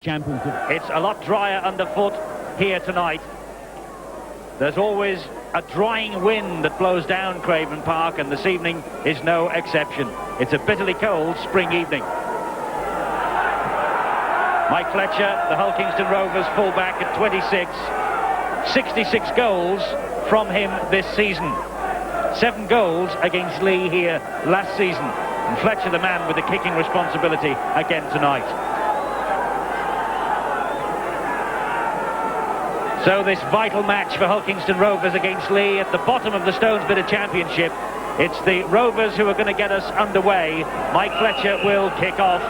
Championship. It's a lot drier underfoot here tonight. There's always a drying wind that blows down Craven Park, and this evening is no exception. It's a bitterly cold spring evening. Mike Fletcher, the Hull Kingston Rovers fullback at 26. 66 goals from him this season. 7 goals against Leigh here last season. And Fletcher, the man with the kicking responsibility again tonight. So this vital match for Hull Kingston Rovers against Leigh at the bottom of the Stones Bidder Championship. It's the Rovers who are going to get us underway. Mike Fletcher will kick off.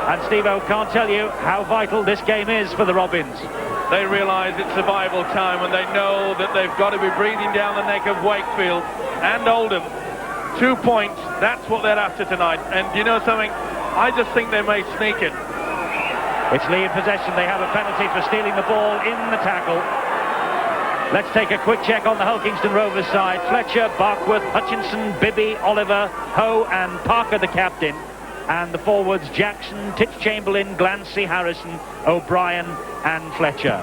And Steve-O can't tell you how vital this game is for the Robins. They realise it's survival time, and they know that they've got to be breathing down the neck of Wakefield and Oldham. 2 points, that's what they're after tonight. And you know something? I just think they may sneak it. It's Leigh in possession. They have a penalty for stealing the ball in the tackle. Let's take a quick check on the Hull Kingston Rovers side. Fletcher, Barkworth, Hutchinson, Bibby, Oliver, Ho and Parker the captain. And the forwards Jackson, Titch-Chamberlain, Glancy, Harrison, O'Brien and Fletcher.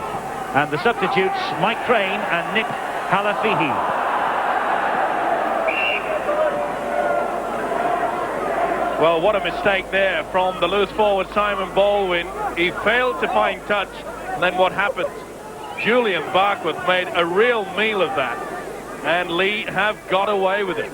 And the substitutes Mike Crane and Nick Halafihi. Well, what a mistake there from the loose forward Simon Baldwin. He failed to find touch, and then what happened? Julian Barkworth made a real meal of that, and Leigh have got away with it.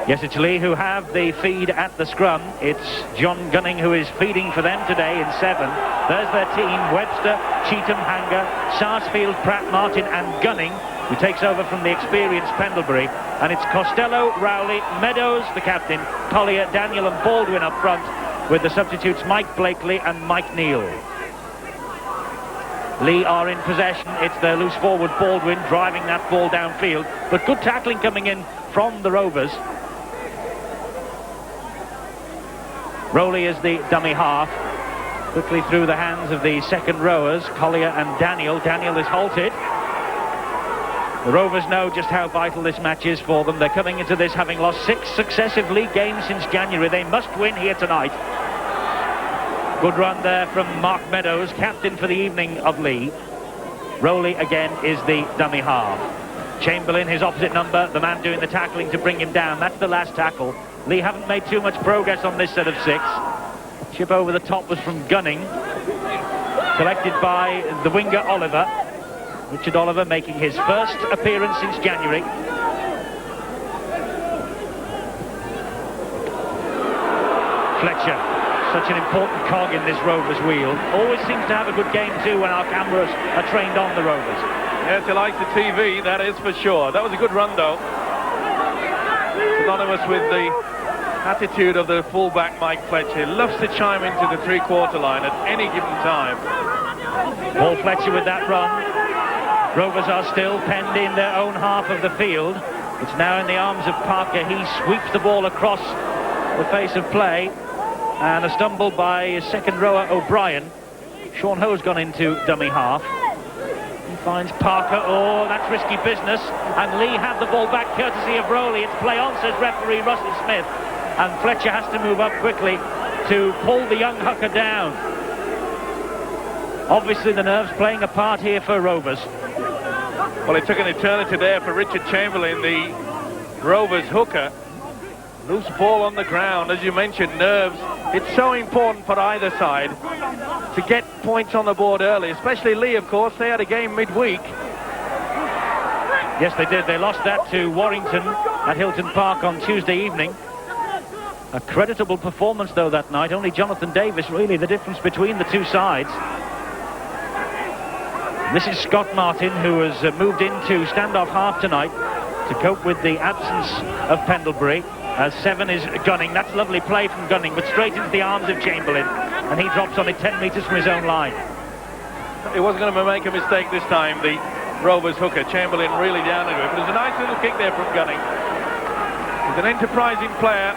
Yes, it's Leigh who have the feed at the scrum. It's John Gunning who is feeding for them today in 7. There's their team: Webster, Cheetham, Hanger, Sarsfield, Pratt, Martin and Gunning, who takes over from the experienced Pendlebury. And it's Costello, Rowley, Meadows, the captain, Collier, Daniel and Baldwin up front, with the substitutes Mike Blakely and Mike Neal. Leigh are in possession. It's their loose forward Baldwin driving that ball downfield, but good tackling coming in from the Rovers. Rowley is the dummy half. Quickly through the hands of the second rowers, Collier and Daniel. Daniel is halted. The Rovers know just how vital this match is for them. They're coming into this having lost 6 successive league games since January. They must win here tonight. Good run there from Mark Meadows, captain for the evening of Leigh. Rowley again is the dummy half. Chamberlain, his opposite number, the man doing the tackling to bring him down. That's the last tackle. Leigh haven't made too much progress on this set of 6. Chip over the top was from Gunning. Collected by the winger Oliver. Richard Oliver making his first appearance since January. Fletcher, such an important cog in this Rovers wheel. Always seems to have a good game too when our cameras are trained on the Rovers. Yes, he likes the TV, that is for sure. That was a good run though. Synonymous with the attitude of the fullback Mike Fletcher. He loves to chime into the three-quarter line at any given time. Paul Fletcher with that run. Rovers are still penned in their own half of the field. It's now in the arms of Parker. He sweeps the ball across the face of play, and a stumble by second rower O'Brien. Sean Ho's gone into dummy half. He finds Parker. Oh, that's risky business, and Leigh have the ball back courtesy of Rowley. It's play on, says referee Russell Smith, and Fletcher has to move up quickly to pull the young hooker down. Obviously the nerves playing a part here for Rovers. Well, it took an eternity there for Richard Chamberlain, the Rovers hooker. Loose ball on the ground, as you mentioned, nerves. It's so important for either side to get points on the board early, especially Leigh, of course. They had a game midweek. Yes, they did. They lost that to Warrington at Hilton Park on Tuesday evening. A creditable performance, though, that night. Only Jonathan Davis, really, the difference between the two sides. This is Scott Martin, who has moved into standoff half tonight to cope with the absence of Pendlebury. As 7 is Gunning. That's lovely play from Gunning, but straight into the arms of Chamberlain, and he drops on it 10 metres from his own line. He wasn't going to make a mistake this time, the Rovers hooker. Chamberlain really down into it, but there's a nice little kick there from Gunning. He's an enterprising player,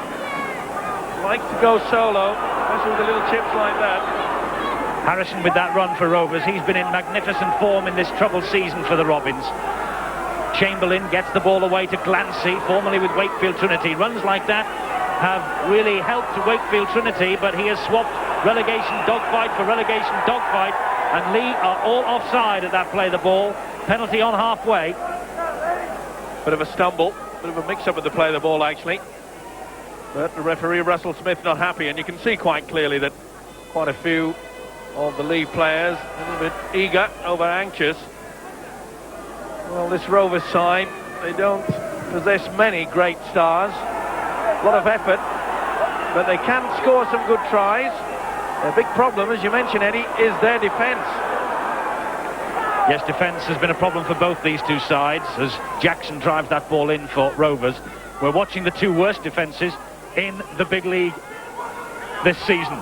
likes to go solo, especially with the little chips like that. Harrison with that run for Rovers. He's been in magnificent form in this troubled season for the Robins. Chamberlain gets the ball away to Glancy, formerly with Wakefield Trinity. Runs like that have really helped Wakefield Trinity, but he has swapped relegation dogfight for relegation dogfight, and Leigh are all offside at that play the ball. Penalty on halfway. Bit of a stumble, bit of a mix-up with the play of the ball actually. But the referee Russell Smith not happy, and you can see quite clearly that quite a few of the Leigh players a little bit eager, over anxious. Well, this Rovers side, they don't possess many great stars. A lot of effort, but they can score some good tries. Their big problem, as you mentioned, Eddie, is their defence. Yes, defence has been a problem for both these two sides as Jackson drives that ball in for Rovers. We're watching the two worst defences in the big league this season.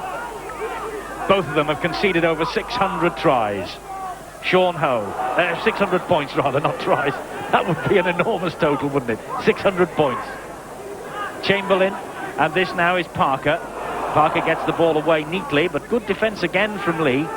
Both of them have conceded over 600 tries. Sean Ho, 600 points rather, not tries. That would be an enormous total, wouldn't it? 600 points. Chamberlain, and this now is Parker. Parker gets the ball away neatly, but good defence again from Leigh.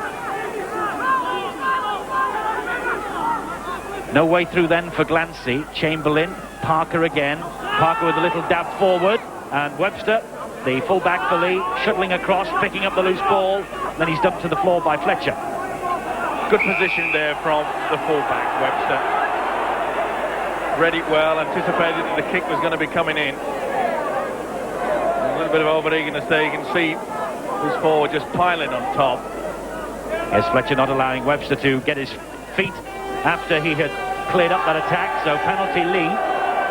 No way through then for Glancy. Chamberlain, Parker again. Parker with a little dab forward, and Webster, the full-back for Leigh, shuttling across, picking up the loose ball. Then he's dumped to the floor by Fletcher. Good position there from the full-back, Webster. Read it well, anticipated that the kick was going to be coming in. A little bit of over-eagerness there. You can see this forward just piling on top. Yes, Fletcher not allowing Webster to get his feet after he had cleared up that attack. So penalty Leigh.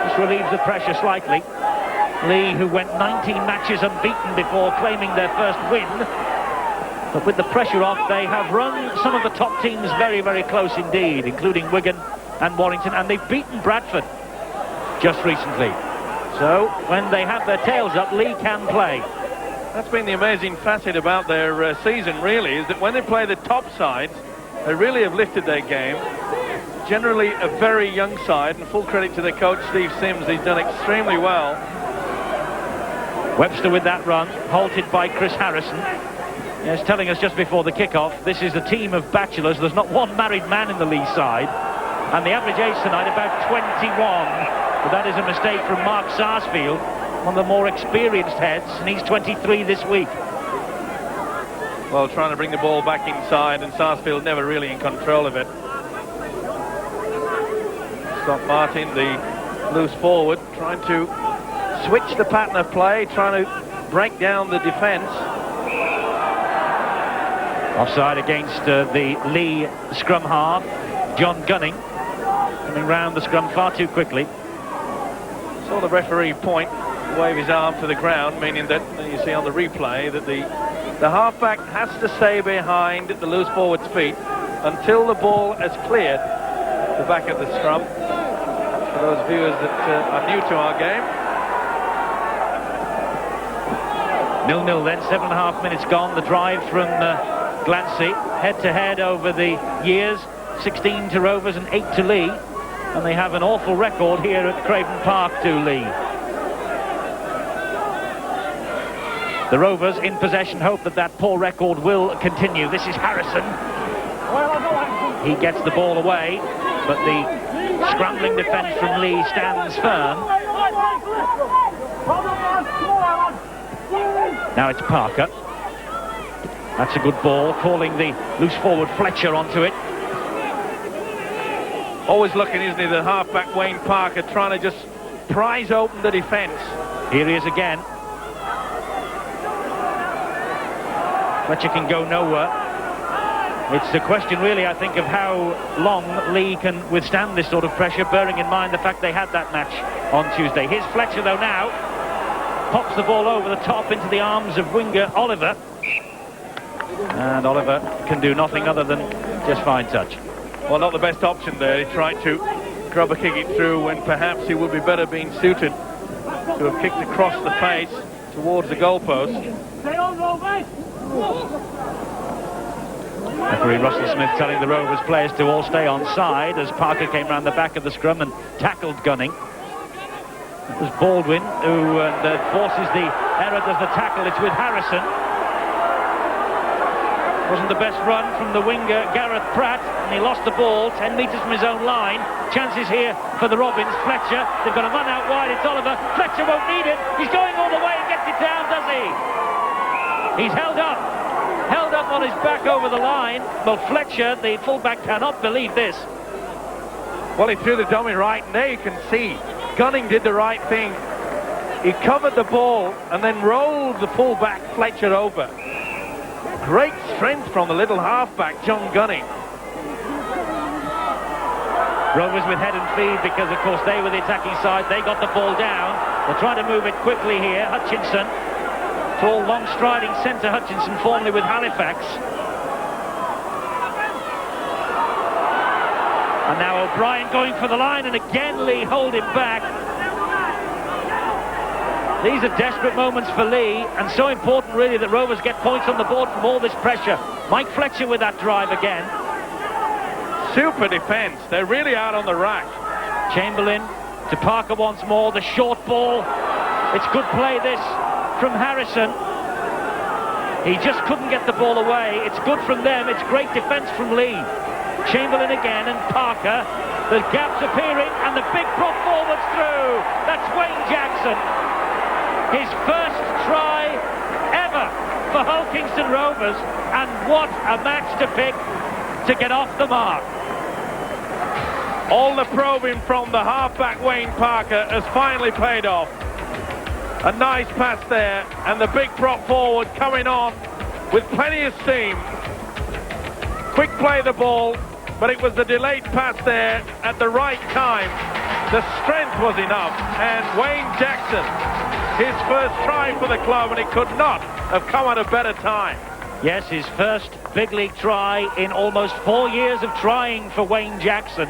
This relieves the pressure slightly. Leigh, who went 19 matches unbeaten before claiming their first win. But with the pressure off, they have run some of the top teams very, very close indeed, including Wigan and Warrington, and they've beaten Bradford just recently. So when they have their tails up, Leigh can play. That's been the amazing facet about their season, really, is that when they play the top sides, they really have lifted their game. Generally a very young side, and full credit to their coach Steve Sims. He's done extremely well. Webster with that run, halted by Chris Harrison. Yes, telling us just before the kick-off, this is a team of bachelors. There's not one married man in the Leigh side, and the average age tonight about 21. But that is a mistake from Mark Sarsfield, one of the more experienced heads, and he's 23 this week. Well, trying to bring the ball back inside, and Sarsfield never really in control of it. Scott Martin, the loose forward, trying to switch the pattern of play, trying to break down the defence. Offside against the Leigh scrum half, John Gunning, coming round the scrum far too quickly. Saw the referee point, wave his arm to the ground, meaning that, you see on the replay, that the halfback has to stay behind the loose forward's feet until the ball has cleared the back of the scrum. For those viewers that are new to our game. 0-0 then, 7.5 minutes gone. The drive from Glancy, head-to-head over the years, 16 to Rovers and 8 to Leigh. And they have an awful record here at Craven Park to Leigh. The Rovers in possession hope that that poor record will continue. This is Harrison. He gets the ball away, but the scrambling defence from Leigh stands firm. Now it's Parker. That's a good ball, calling the loose forward Fletcher onto it. Always looking, isn't he, the halfback Wayne Parker, trying to just prise open the defence. Here he is again. Fletcher can go nowhere. It's the question really, I think, of how long Leigh can withstand this sort of pressure, bearing in mind the fact they had that match on Tuesday. Here's Fletcher though now. Pops the ball over the top into the arms of winger Oliver. And Oliver can do nothing other than just fine touch. Well, not the best option there. He tried to grab a kick it through when perhaps he would be better being suited to have kicked across the face towards the goalpost. Referee Russell Smith telling the Rovers players to all stay on side as Parker came round the back of the scrum and tackled Gunning. It was Baldwin who forces the error, does the tackle. It's with Harrison. Wasn't the best run from the winger Gareth Pratt, and he lost the ball 10 metres from his own line. Chances here for the Robins. Fletcher, they've got a man out wide, it's Oliver. Fletcher won't need it, he's going all the way and gets it down, does he? He's held up. on his back over the line. Well, Fletcher, the fullback, cannot believe this. Well, he threw the dummy right, and there you can see Gunning did the right thing. He covered the ball and then rolled the fullback Fletcher over. Great strength from the little halfback, John Gunning. Rovers with head and feed because, of course, they were the attacking side. They got the ball down. They're trying to move it quickly here. Hutchinson, tall, long-striding centre Hutchinson, formerly with Halifax. And now O'Brien going for the line, and again Leigh hold him back. These are desperate moments for Leigh, and so important really that Rovers get points on the board from all this pressure. Mike Fletcher with that drive again. Super defence. They're really out on the rack. Chamberlain to Parker once more. The short ball. It's good play this from Harrison. He just couldn't get the ball away. It's good from them. It's great defence from Leigh. Chamberlain again and Parker. The gap's appearing and the big prop forwards through. That's Wayne Jackson. His first try ever for Hull Kingston Rovers, and what a match to pick to get off the mark. All the probing from the halfback Wayne Parker has finally paid off. A nice pass there, and the big prop forward coming on with plenty of steam. Quick play the ball, but it was the delayed pass there at the right time. The strength was enough, and Wayne Jackson, his first try for the club, and it could not have come at a better time. Yes, his first big league try in almost 4 years of trying for Wayne Jackson.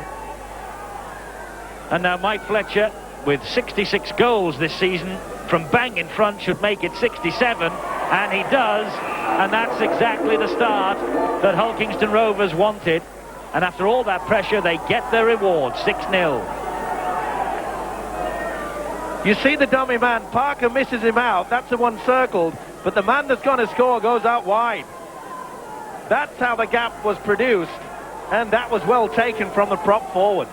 And now Mike Fletcher, with 66 goals this season, from bang in front should make it 67, and he does, and that's exactly the start that Hull Kingston Rovers wanted. And after all that pressure, they get their reward, 6-0. You see the dummy man, Parker misses him out, that's the one circled, but the man that's going to score goes out wide. That's how the gap was produced, and that was well taken from the prop forward.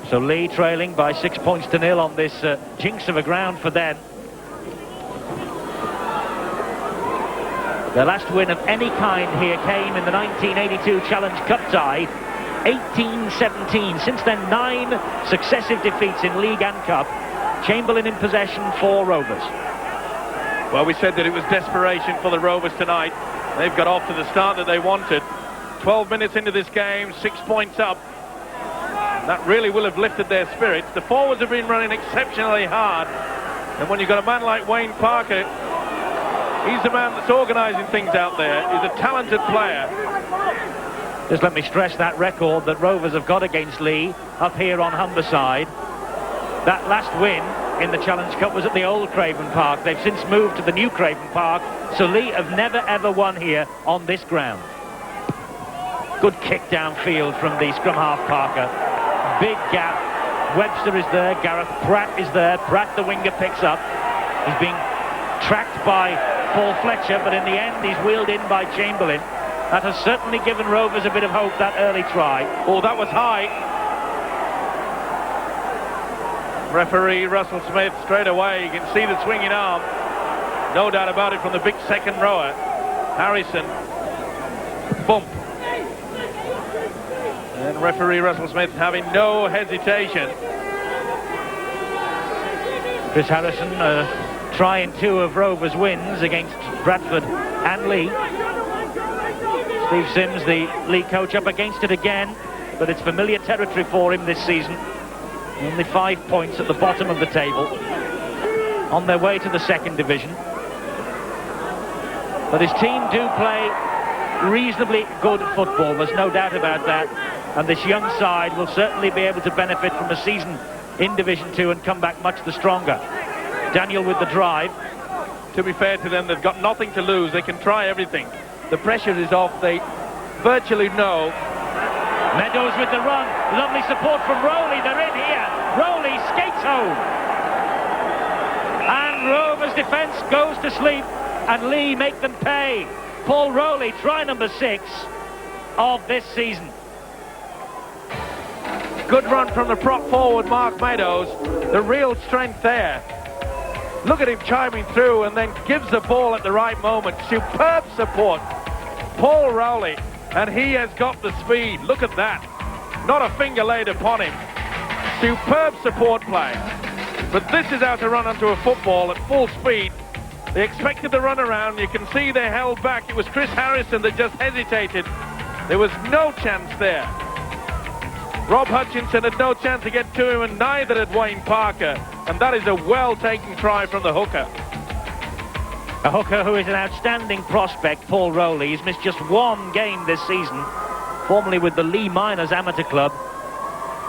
So Leigh trailing by 6 points to 0 on this jinx of a ground for them. Their last win of any kind here came in the 1982 Challenge Cup tie, 18-17. Since then, 9 successive defeats in league and cup. Chamberlain in possession for Rovers. Well, we said that it was desperation for the Rovers tonight. They've got off to the start that they wanted. 12 minutes into this game, 6 points up. That really will have lifted their spirits. The forwards have been running exceptionally hard. And when you've got a man like Wayne Parker, he's the man that's organising things out there. He's a talented player. Just let me stress that record that Rovers have got against Leigh up here on Humberside. That last win in the Challenge Cup was at the old Craven Park. They've since moved to the new Craven Park, so Leigh have never ever won here on this ground. Good kick downfield from the scrum half Parker. Big gap. Webster is there. Gareth Pratt is there. Pratt, the winger, picks up. He's being tracked by Paul Fletcher, but in the end he's wheeled in by Chamberlain. That has certainly given Rovers a bit of hope, that early try. Oh, that was high. Referee Russell Smith straight away. You can see the swinging arm. No doubt about it from the big second rower. Harrison. Bump. And referee Russell Smith having no hesitation. Chris Harrison, try in 2 of Rovers' wins against Bradford and Leigh. Steve Sims, the Leigh coach, up against it again, but it's familiar territory for him this season. Only 5 points at the bottom of the table, on their way to the second division. But his team do play reasonably good football, there's no doubt about that. And this young side will certainly be able to benefit from a season in Division 2 and come back much the stronger. Daniel with the drive. To be fair to them, they've got nothing to lose. They can try everything. The pressure is off. They virtually know. Meadows with the run. Lovely support from Rowley. They're in here. Rowley skates home. And Rovers' defence goes to sleep, and Leigh make them pay. Paul Rowley, try number 6 of this season. Good run from the prop forward, Mark Meadows. The real strength there. Look at him chiming through and then gives the ball at the right moment. Superb support. Paul Rowley, and he has got the speed. Look at that. Not a finger laid upon him. Superb support play. But this is how to run onto a football at full speed. They expected the run around. You can see they held back. It was Chris Harrison that just hesitated. There was no chance there. Rob Hutchinson had no chance to get to him, and neither had Wayne Parker. And that is a well-taken try from the hooker. A hooker who is an outstanding prospect, Paul Rowley. He's missed just one game this season, formerly with the Leigh Miners Amateur Club.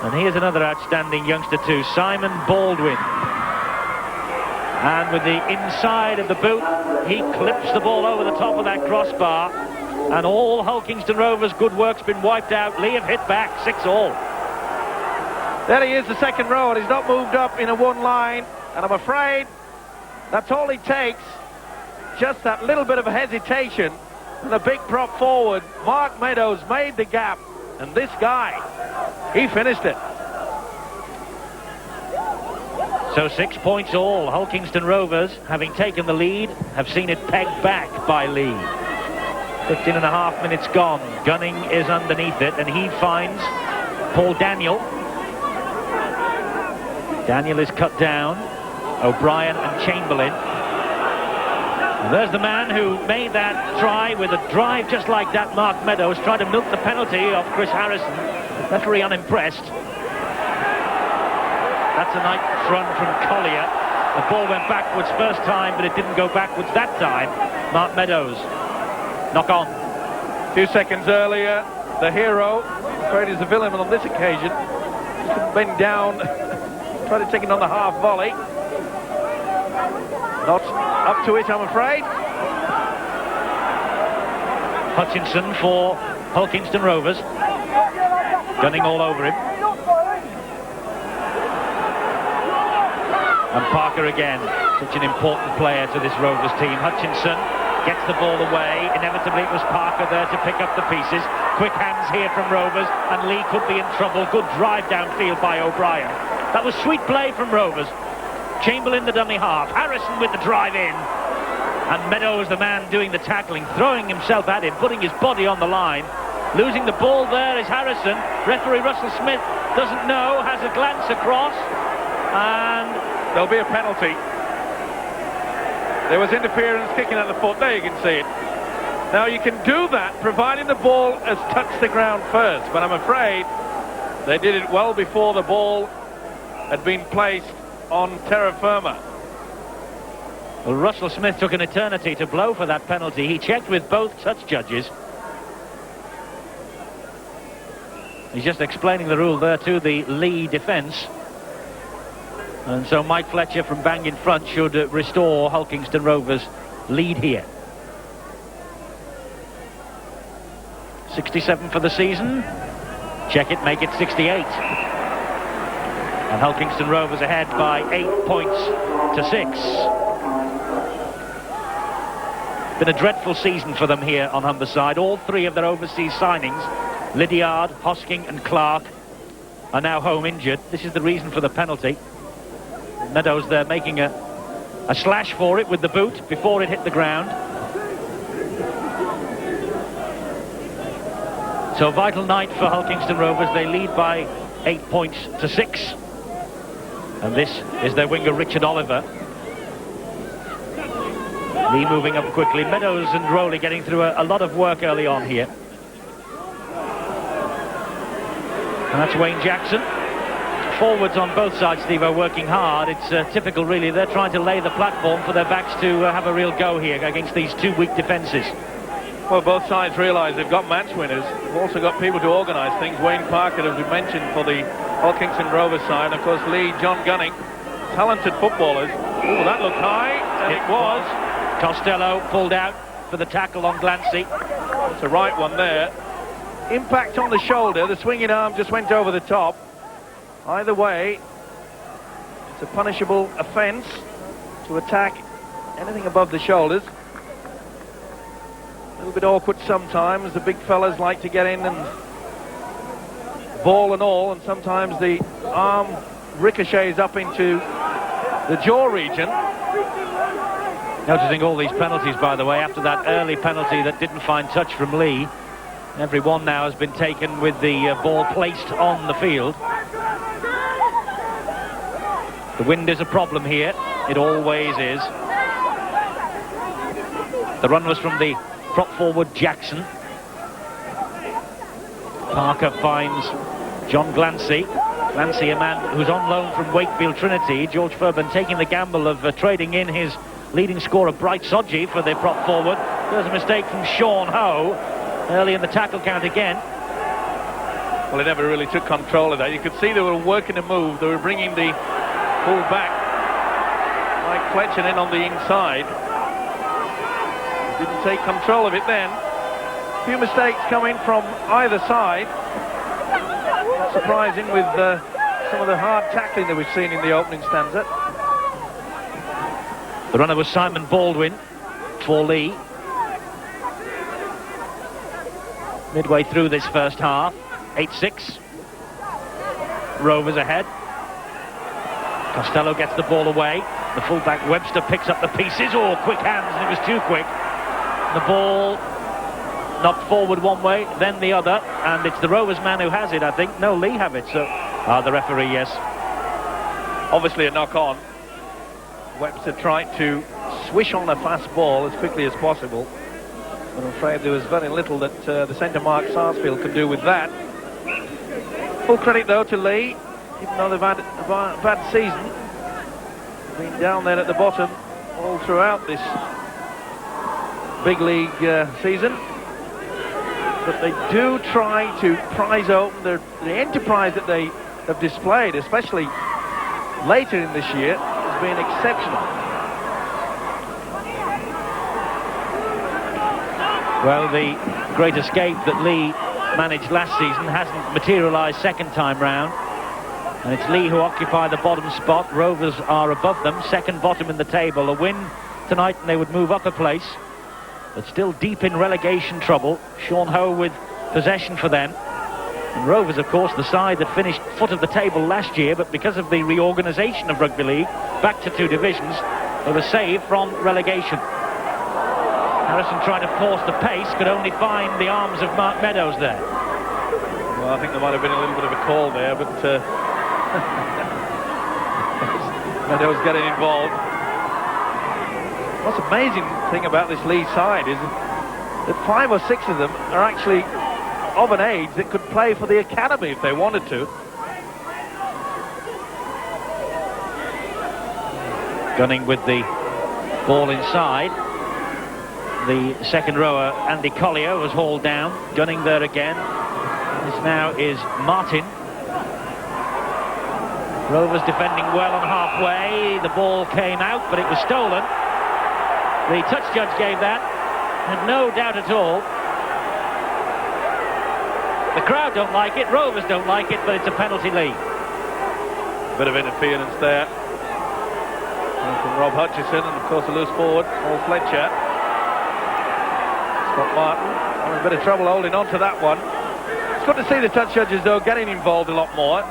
And here's another outstanding youngster too, Simon Baldwin. And with the inside of the boot, he clips the ball over the top of that crossbar. And all Hull Kingston Rovers' good work's been wiped out. Leigh have hit back, 6-all. There he is, the second row, and he's not moved up in a one line. And I'm afraid that's all he takes. Just that little bit of a hesitation. And the big prop forward, Mark Meadows, made the gap. And this guy, he finished it. So 6 points all. Hull Kingston Rovers, having taken the lead, have seen it pegged back by Leigh. 15 and a half minutes gone. Gunning is underneath it, and he finds Paul Daniel. Daniel is cut down. O'Brien and Chamberlain. And there's the man who made that try with a drive just like that, Mark Meadows, trying to milk the penalty off Chris Harrison. Referee unimpressed. That's a nice run from Collier. The ball went backwards first time, but it didn't go backwards that time. Mark Meadows. Knock on. A few seconds earlier, the hero, I'm afraid he's the villain on this occasion, bend down, try to take it on the half volley. Not up to it, I'm afraid. Hutchinson for Hull Kingston Rovers. Gunning all over him. And Parker again, such an important player to this Rovers team. Hutchinson gets the ball away. Inevitably it was Parker there to pick up the pieces. Quick hands here from Rovers, and Leigh could be in trouble. Good drive downfield by O'Brien. That was sweet play from Rovers. Chamberlain the dummy half. Harrison with the drive in. And Meadows, the man doing the tackling, throwing himself at him, putting his body on the line. Losing the ball there is Harrison. Referee Russell Smith doesn't know, has a glance across, and there'll be a penalty. There was interference, kicking at the foot. There you can see it. Now you can do that providing the ball has touched the ground first, but I'm afraid they did it well before the ball had been placed on terra firma. Well, Russell Smith took an eternity to blow for that penalty. He checked with both touch judges. He's just explaining the rule there to the Leigh defence. And so Mike Fletcher from bang in front should restore Hull Kingston Rovers' lead here. 67 for the season. Check it, make it 68. And Hull Kingston Rovers ahead by 8 points to 6. Been a dreadful season for them here on Humberside. All three of their overseas signings, Lydiard, Hosking and Clark, are now home injured. This is the reason for the penalty. Meadows there making a slash for it with the boot before it hit the ground. So vital night for Hull Kingston Rovers. They lead by 8 points to 6. And this is their winger Richard Oliver. Leigh moving up quickly. Meadows and Rowley getting through a lot of work early on here. And that's Wayne Jackson. Forwards on both sides, Steve, are working hard. It's typical, really. They're trying to lay the platform for their backs to have a real go here against these two weak defences. Well, both sides realise they've got match winners. They've also got people to organise things. Wayne Parker, as we mentioned, for the Hull Kingston Rovers side. And of course, Leigh, John Gunning, talented footballers. Oh, that looked high, and it was. Costello pulled out for the tackle on Glancy. It's a right one there. Impact on the shoulder. The swinging arm just went over the top. Either way, it's a punishable offence to attack anything above the shoulders. A little bit awkward sometimes. The big fellas like to get in and ball and all, and sometimes the arm ricochets up into the jaw region. Noticing all these penalties, by the way, after that early penalty that didn't find touch from Leigh. Every one now has been taken with the ball placed on the field. The wind is a problem here. It always is. The run was from the prop forward Jackson. Parker finds John Glancy. Glancy, a man who's on loan from Wakefield Trinity. George Furban taking the gamble of trading in his leading scorer Bright Sodji for the prop forward. There's a mistake from Sean Ho early in the tackle count again. Well, he never really took control of that. You could see they were working a move. They were bringing the ball back. Mike Fletcher in on the inside. He didn't take control of it then. A few mistakes coming from either side. Not surprising with some of the hard tackling that we've seen in the opening stanza. The runner was Simon Baldwin for Leigh. Midway through this first half, 8-6. Rovers ahead. Costello gets the ball away. The fullback Webster picks up the pieces. Oh, quick hands, and it was too quick. The ball knocked forward one way, then the other, and it's the Rovers man who has it, I think. No, Leigh have it, so... the referee, yes. Obviously a knock-on. Webster tried to swish on a fast ball as quickly as possible. But I'm afraid there was very little that the centre Mark Sarsfield could do with that. Full credit, though, to Leigh, even though they've had a bad season. Been down there at the bottom all throughout this big league season. But they do try to prize open the enterprise that they have displayed, especially later in this year, has been exceptional. Well, the great escape that Leigh managed last season hasn't materialised second time round. And it's Leigh who occupy the bottom spot. Rovers are above them, second bottom in the table. A win tonight and they would move up a place. But still deep in relegation trouble. Sean Ho with possession for them. And Rovers, of course, the side that finished foot of the table last year, but because of the reorganisation of rugby league, back to two divisions, they were saved from relegation. Harrison trying to force the pace, could only find the arms of Mark Meadows there. Well, I think there might have been a little bit of a call there, but Meadows getting involved. What's amazing thing about this Leigh side is that 5 or 6 of them are actually of an age that could play for the academy if they wanted to. Gunning with the ball inside. The second rower, Andy Collier, was hauled down. Gunning there again. This now is Martin. Rovers defending well on halfway. The ball came out, but it was stolen. The touch judge gave that. And no doubt at all. The crowd don't like it, Rovers don't like it, but it's a penalty, Leigh. Bit of interference there. From Rob Hutchison, and of course a loose forward, Paul Fletcher. Scott Martin having a bit of trouble holding on to that one. It's good to see the touch judges, though, getting involved a lot more.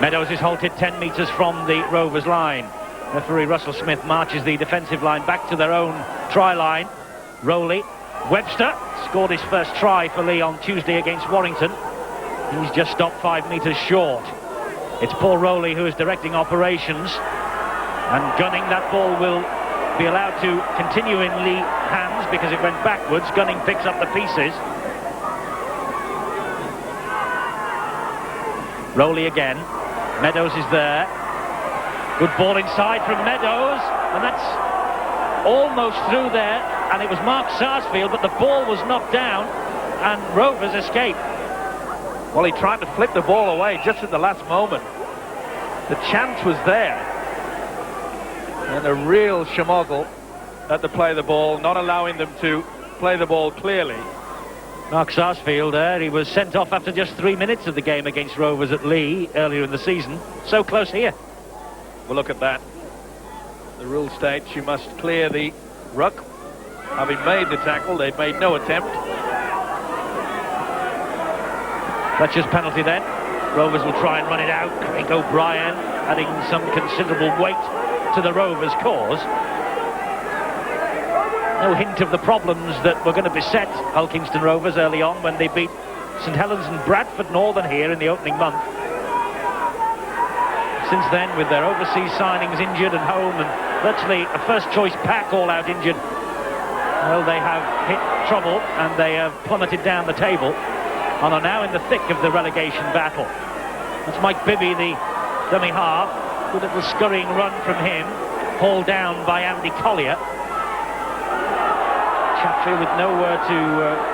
Meadows is halted 10 metres from the Rovers line. Referee Russell Smith marches the defensive line back to their own try line. Rowley, Webster scored his first try for Leigh on Tuesday against Warrington. He's just stopped 5 metres short. It's Paul Rowley who is directing operations, and Gunning, that ball will be allowed to continue in Leigh hands because it went backwards. Gunning picks up the pieces. Rowley again. Meadows is there. Good ball inside from Meadows, and that's almost through there, and it was Mark Sarsfield, but the ball was knocked down and Rovers escaped. Well, he tried to flip the ball away just at the last moment. The chance was there, and a real shamoggle at the play of the ball, not allowing them to play the ball clearly. Mark Sarsfield there, he was sent off after just 3 minutes of the game against Rovers at Leigh earlier in the season. So close here. Well, look at that. The rule states you must clear the ruck. Having made the tackle, they've made no attempt. Fletcher's penalty then. Rovers will try and run it out. Craig O'Brien adding some considerable weight to the Rovers' cause. No hint of the problems that were going to beset Hulkingston Rovers early on when they beat St Helens and Bradford Northern here in the opening month. Since then, with their overseas signings injured and home and virtually a first-choice pack all out injured, well, they have hit trouble and they have plummeted down the table and are now in the thick of the relegation battle. That's Mike Bibby, the dummy half. Good little scurrying run from him, hauled down by Andy Collier. Chatfield with nowhere to...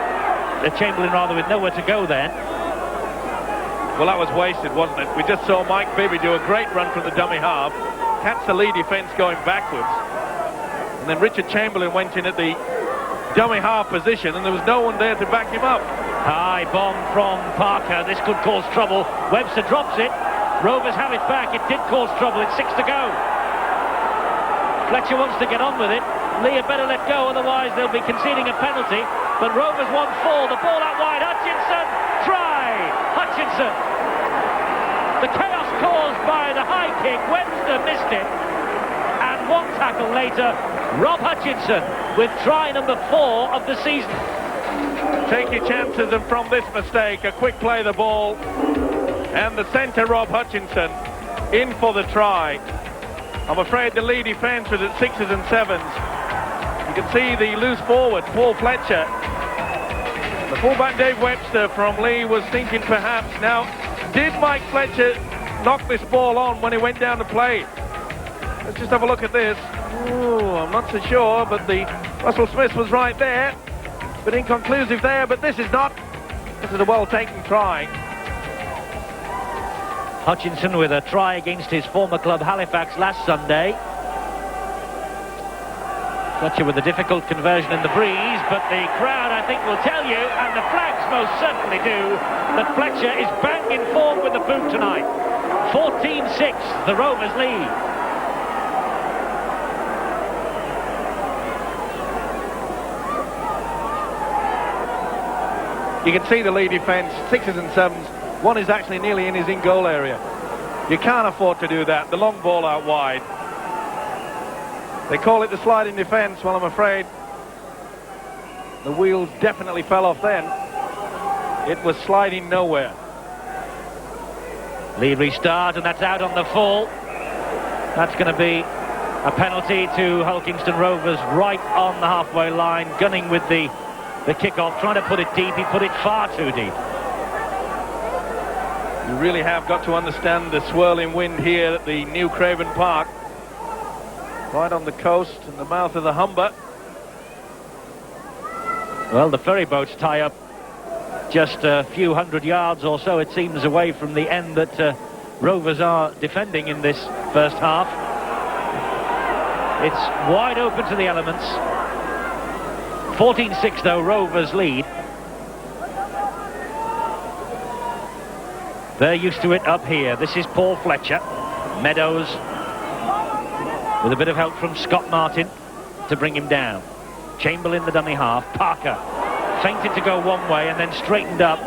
Chamberlain rather with nowhere to go then. Well, that was wasted, wasn't it? We just saw Mike Bibby do a great run from the dummy half, catch the Leigh defence going backwards, and then Richard Chamberlain went in at the dummy half position and there was no one there to back him up. High bomb from Parker. This could cause trouble. Webster drops it. Rovers have it back. It did cause trouble. It's 6 to go. Fletcher wants to get on with it. Leigh had better let go, otherwise they'll be conceding a penalty. But Rovers won 4. The ball out wide. Hutchinson. Try. Hutchinson. The chaos caused by the high kick. Webster missed it. And one tackle later, Rob Hutchinson with try number 4 of the season. Take your chances, and from this mistake, a quick play the ball, and the centre Rob Hutchinson in for the try. I'm afraid the Leigh defence was at 6s and 7s. You can see the loose forward, Paul Fletcher. The fullback Dave Webster from Leigh was thinking perhaps, now, did Mike Fletcher knock this ball on when he went down to play? Let's just have a look at this. Ooh, I'm not so sure, but the Russell Smith was right there. But inconclusive there, but this is not. This is a well-taken try. Hutchinson with a try against his former club Halifax last Sunday. Fletcher with a difficult conversion in the breeze, but the crowd, I think, will tell you, and the flags most certainly do, that Fletcher is bang in form with the boot tonight. 14-6, the Rovers lead. You can see the Leigh defence, 6s and 7s. One is actually nearly in his in-goal area. You can't afford to do that. The long ball out wide. They call it the sliding defence. Well, I'm afraid the wheels definitely fell off then. It was sliding nowhere. Leigh restart, and that's out on the full. That's going to be a penalty to Hulkingston Rovers right on the halfway line, gunning with the kick-off, trying to put it deep. He put it far too deep. You really have got to understand the swirling wind here at the New Craven Park. Right on the coast and the mouth of the Humber. Well, the ferry boats tie up just a few hundred yards or so, it seems, away from the end that Rovers are defending in this first half. It's wide open to the elements. 14-6 though, Rovers lead. They're used to it up here. This is Paul Fletcher. Meadows with a bit of help from Scott Martin to bring him down. Chamberlain, the dummy half. Parker feinted to go one way and then straightened up.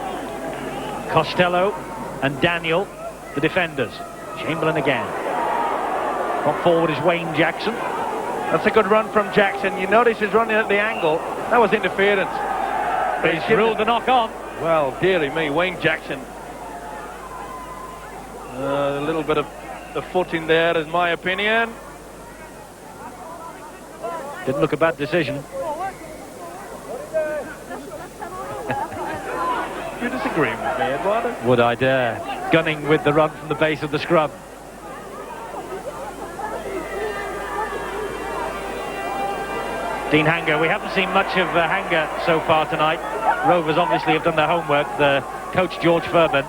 Costello and Daniel, the defenders. Chamberlain again. Up forward is Wayne Jackson. That's a good run from Jackson. You notice he's running at the angle. That was interference. But he's ruled the knock on. Well, dearie me, Wayne Jackson. A little bit of the foot in there, is my opinion. Didn't look a bad decision. You disagreeing with me, Eduardo? Would I dare? Gunning with the run from the base of the scrum. Dean Hanger, we haven't seen much of Hanger so far tonight. Rovers obviously have done their homework. The coach, George Furban,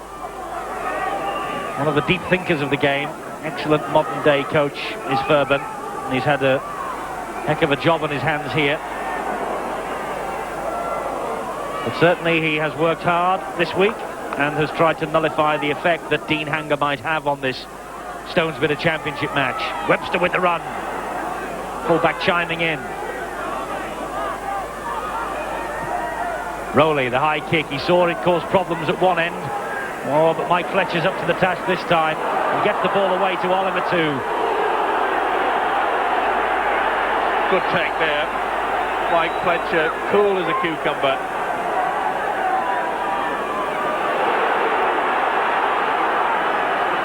one of the deep thinkers of the game. Excellent modern-day coach is Furban, and he's had a heck of a job on his hands here. But certainly he has worked hard this week and has tried to nullify the effect that Dean Hanger might have on this Stonesbitter Championship match. Webster with the run. Fullback chiming in. Rowley, the high kick. He saw it cause problems at one end. Oh, but Mike Fletcher's up to the task this time and gets the ball away to Oliver too. Good take there. Mike Fletcher, cool as a cucumber.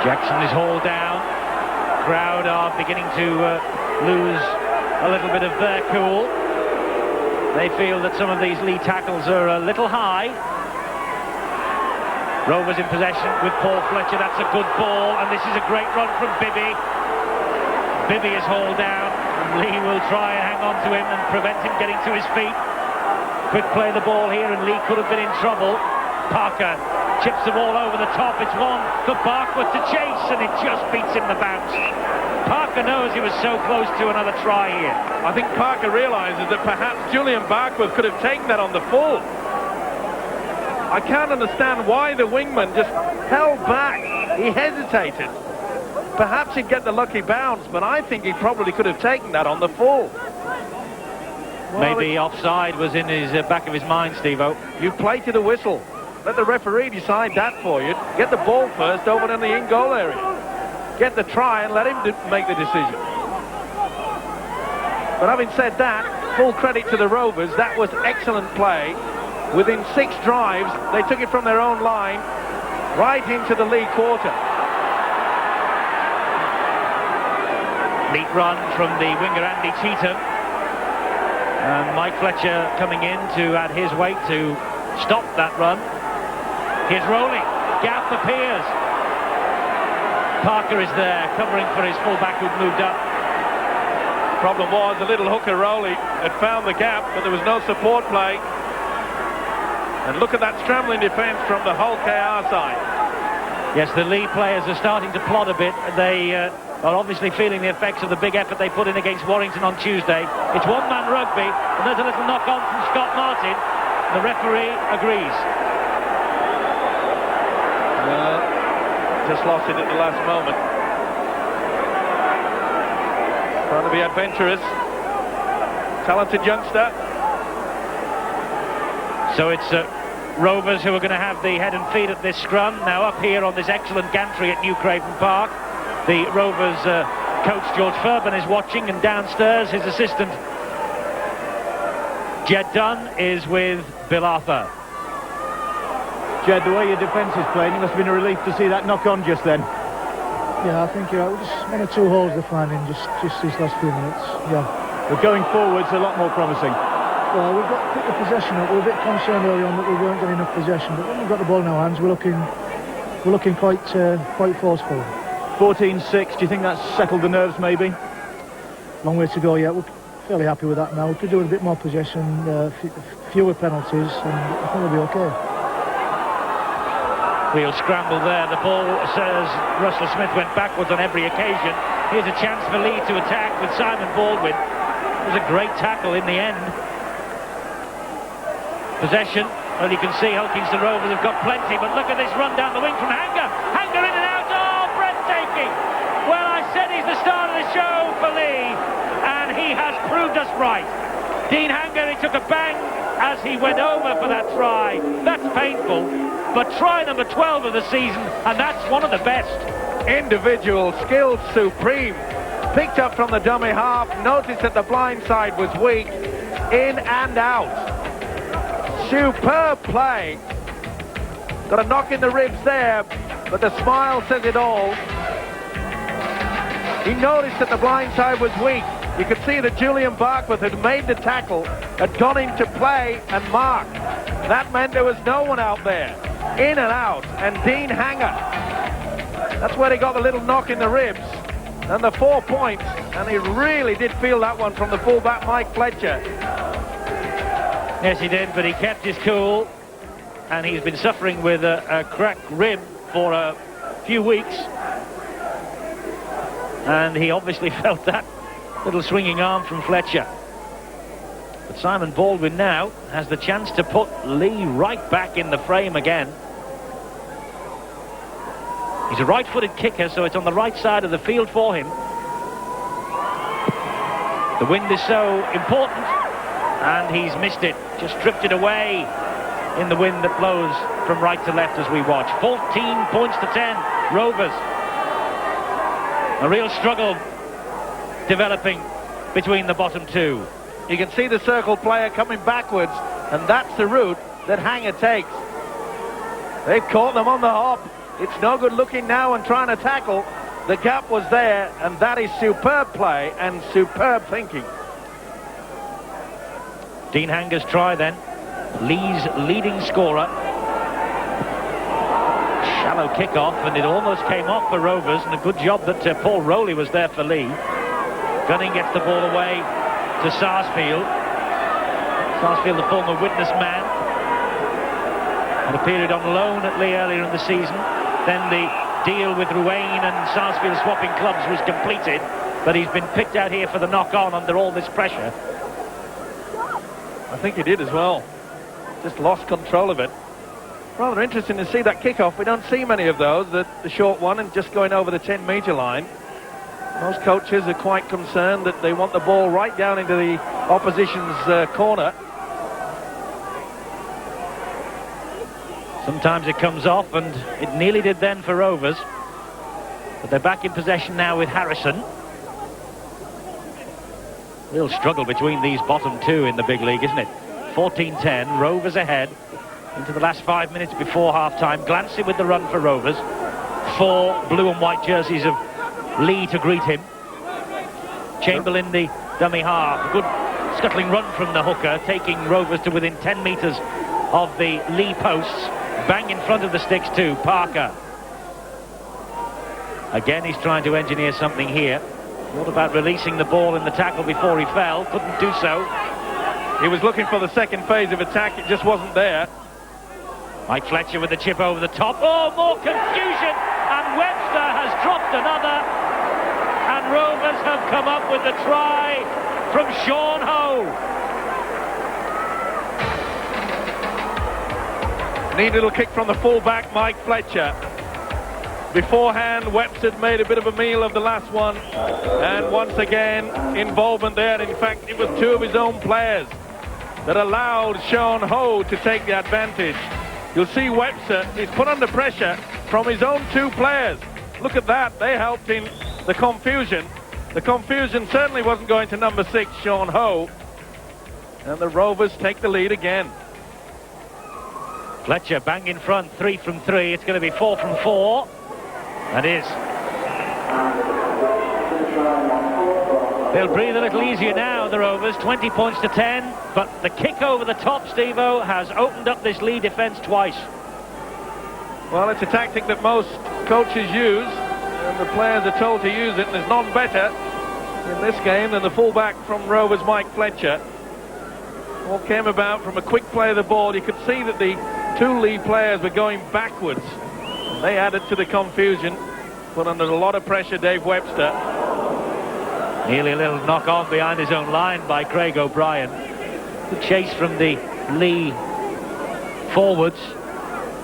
Jackson is hauled down. Crowd are beginning to lose a little bit of their cool. They feel that some of these lead tackles are a little high. Rovers in possession with Paul Fletcher. That's a good ball, and this is a great run from Bibby. Bibby is hauled down. Leigh will try and hang on to him and prevent him getting to his feet. Quick play the ball here, and Leigh could have been in trouble. Parker chips the ball over the top. It's one for Barkworth to chase, and it just beats him the bounce. Parker knows he was so close to another try here. I think Parker realises that perhaps Julian Barkworth could have taken that on the full. I can't understand why the wingman just held back. He hesitated. Perhaps he'd get the lucky bounce, but I think he probably could have taken that on the full. Well, maybe offside was in his back of his mind, Steve-O. You play to the whistle. Let the referee decide that for you. Get the ball first over in the in-goal area. Get the try and let him make the decision. But having said that, full credit to the Rovers. That was excellent play. Within 6 drives, they took it from their own line right into the Leigh quarter. Neat run from the winger Andy Cheetham. And Mike Fletcher coming in to add his weight to stop that run. Here's Rowley. Gap appears. Parker is there, covering for his fullback who'd moved up. Problem was, the little hooker Rowley had found the gap, but there was no support play. And look at that scrambling defence from the whole KR side. Yes, the Leigh players are starting to plod a bit. They are obviously feeling the effects of the big effort they put in against Warrington on Tuesday. It's one-man rugby, and there's a little knock-on from Scott Martin. The referee agrees. Just lost it at the last moment. Trying to be adventurous. Talented youngster. So it's Rovers who are going to have the head and feet at this scrum. Now up here on this excellent gantry at New Craven Park. The Rovers coach George Furban is watching, and downstairs his assistant Jed Dunn is with Bill Arthur. Jed, the way your defence is playing, it must have been a relief to see that knock on just then. Yeah, I think you're right. Just 1 or 2 holes they're finding just these last few minutes. Yeah. But going forwards, a lot more promising. Well, we've got to pick the possession up. We were a bit concerned early on that we weren't getting enough possession, but when we've got the ball in our hands, we're looking quite forceful. 14-6. Do you think that's settled the nerves? Maybe. Long way to go yet. We're fairly happy with that now. We could do with a bit more possession, fewer penalties, and I think we'll be okay. Real scramble there. The ball says Russell Smith went backwards on every occasion. Here's a chance for Leigh to attack with Simon Baldwin. It was a great tackle in the end. Possession. Well, you can see Hulkington Rovers have got plenty, but look at this run down the wing from Hanger. Hanger in and out. Oh, breathtaking. Well, I said he's the star of the show for Leigh, and he has proved us right. Dean Hanger, he took a bang as he went over for that try. That's painful, but try number 12 of the season, and that's one of the best. Individual skill supreme. Picked up from the dummy half. Noticed that the blind side was weak. In and out. Superb play. Got a knock in the ribs there, but the smile says it all. He noticed that the blind side was weak. You could see that Julian Barkworth had made the tackle, had gone into play and marked. That meant there was no one out there. In and out, and Dean Hanger. That's where he got the little knock in the ribs. And the 4 points, and he really did feel that one from the fullback Mike Fletcher. Yes, he did, but he kept his cool, and he's been suffering with a cracked rib for a few weeks. And he obviously felt that little swinging arm from Fletcher. But Simon Baldwin now has the chance to put Leigh right back in the frame again. He's a right-footed kicker, so it's on the right side of the field for him. The wind is so important, and he's missed it. Just drifted away in the wind that blows from right to left as we watch. 14 points to 10, Rovers. A real struggle developing between the bottom two. You can see the circle player coming backwards, and that's the route that Hanger takes. They've caught them on the hop. It's no good looking now and trying to tackle. The gap was there, and that is superb play and superb thinking. Dean Hanger's try then. Leigh's leading scorer. Shallow kick-off, and it almost came off for Rovers, and a good job that Paul Rowley was there for Leigh. Gunning gets the ball away to Sarsfield. Sarsfield, the former witness man, had a period on loan at Leigh earlier in the season. Then the deal with Ruane and Sarsfield swapping clubs was completed, but he's been picked out here for the knock-on under all this pressure. I think he did as well. Just lost control of it. Rather interesting to see that kick-off. We don't see many of those, the short one and just going over the 10-metre line. Most coaches are quite concerned that they want the ball right down into the opposition's corner. Sometimes it comes off, and it nearly did then for Rovers. But they're back in possession now with Harrison. Real struggle between these bottom two in the big league, isn't it? 14-10, Rovers ahead into the last 5 minutes before half-time. Glancy with the run for Rovers. 4 blue and white jerseys of Leigh to greet him. Chamberlain, the dummy half. A good scuttling run from the hooker, taking Rovers to within 10 metres of the Leigh posts. Bang in front of the sticks too, Parker. Again, he's trying to engineer something here. What about releasing the ball in the tackle before he fell? Couldn't do so. He was looking for the second phase of attack, it just wasn't there. Mike Fletcher with the chip over the top. Oh, more confusion, and Webster has dropped another, and Rovers have come up with the try from Sean Ho. Neat little kick from the full-back, Mike Fletcher. Beforehand, Webster made a bit of a meal of the last one, and once again, involvement there. In fact, it was 2 of his own players that allowed Sean Ho to take the advantage. You'll see Webster is put under pressure from his own 2 players. Look at that, they helped in the confusion. The confusion certainly wasn't going to number 6, Sean Ho. And the Rovers take the lead again. Fletcher bang in front, 3 from 3. It's going to be 4 from 4. That is. They'll breathe a little easier now, the Rovers. 20 points to 10. But the kick over the top, Steve-O, has opened up this Leigh defence twice. Well, it's a tactic that most coaches use, and the players are told to use it, and there's none better in this game than the fullback from Rovers, Mike Fletcher. All came about from a quick play of the ball. You could see that the 2 Leigh players were going backwards. They added to the confusion, put under a lot of pressure Dave Webster. Nearly a little knock on behind his own line by Craig O'Brien. Good chase from the Leigh forwards.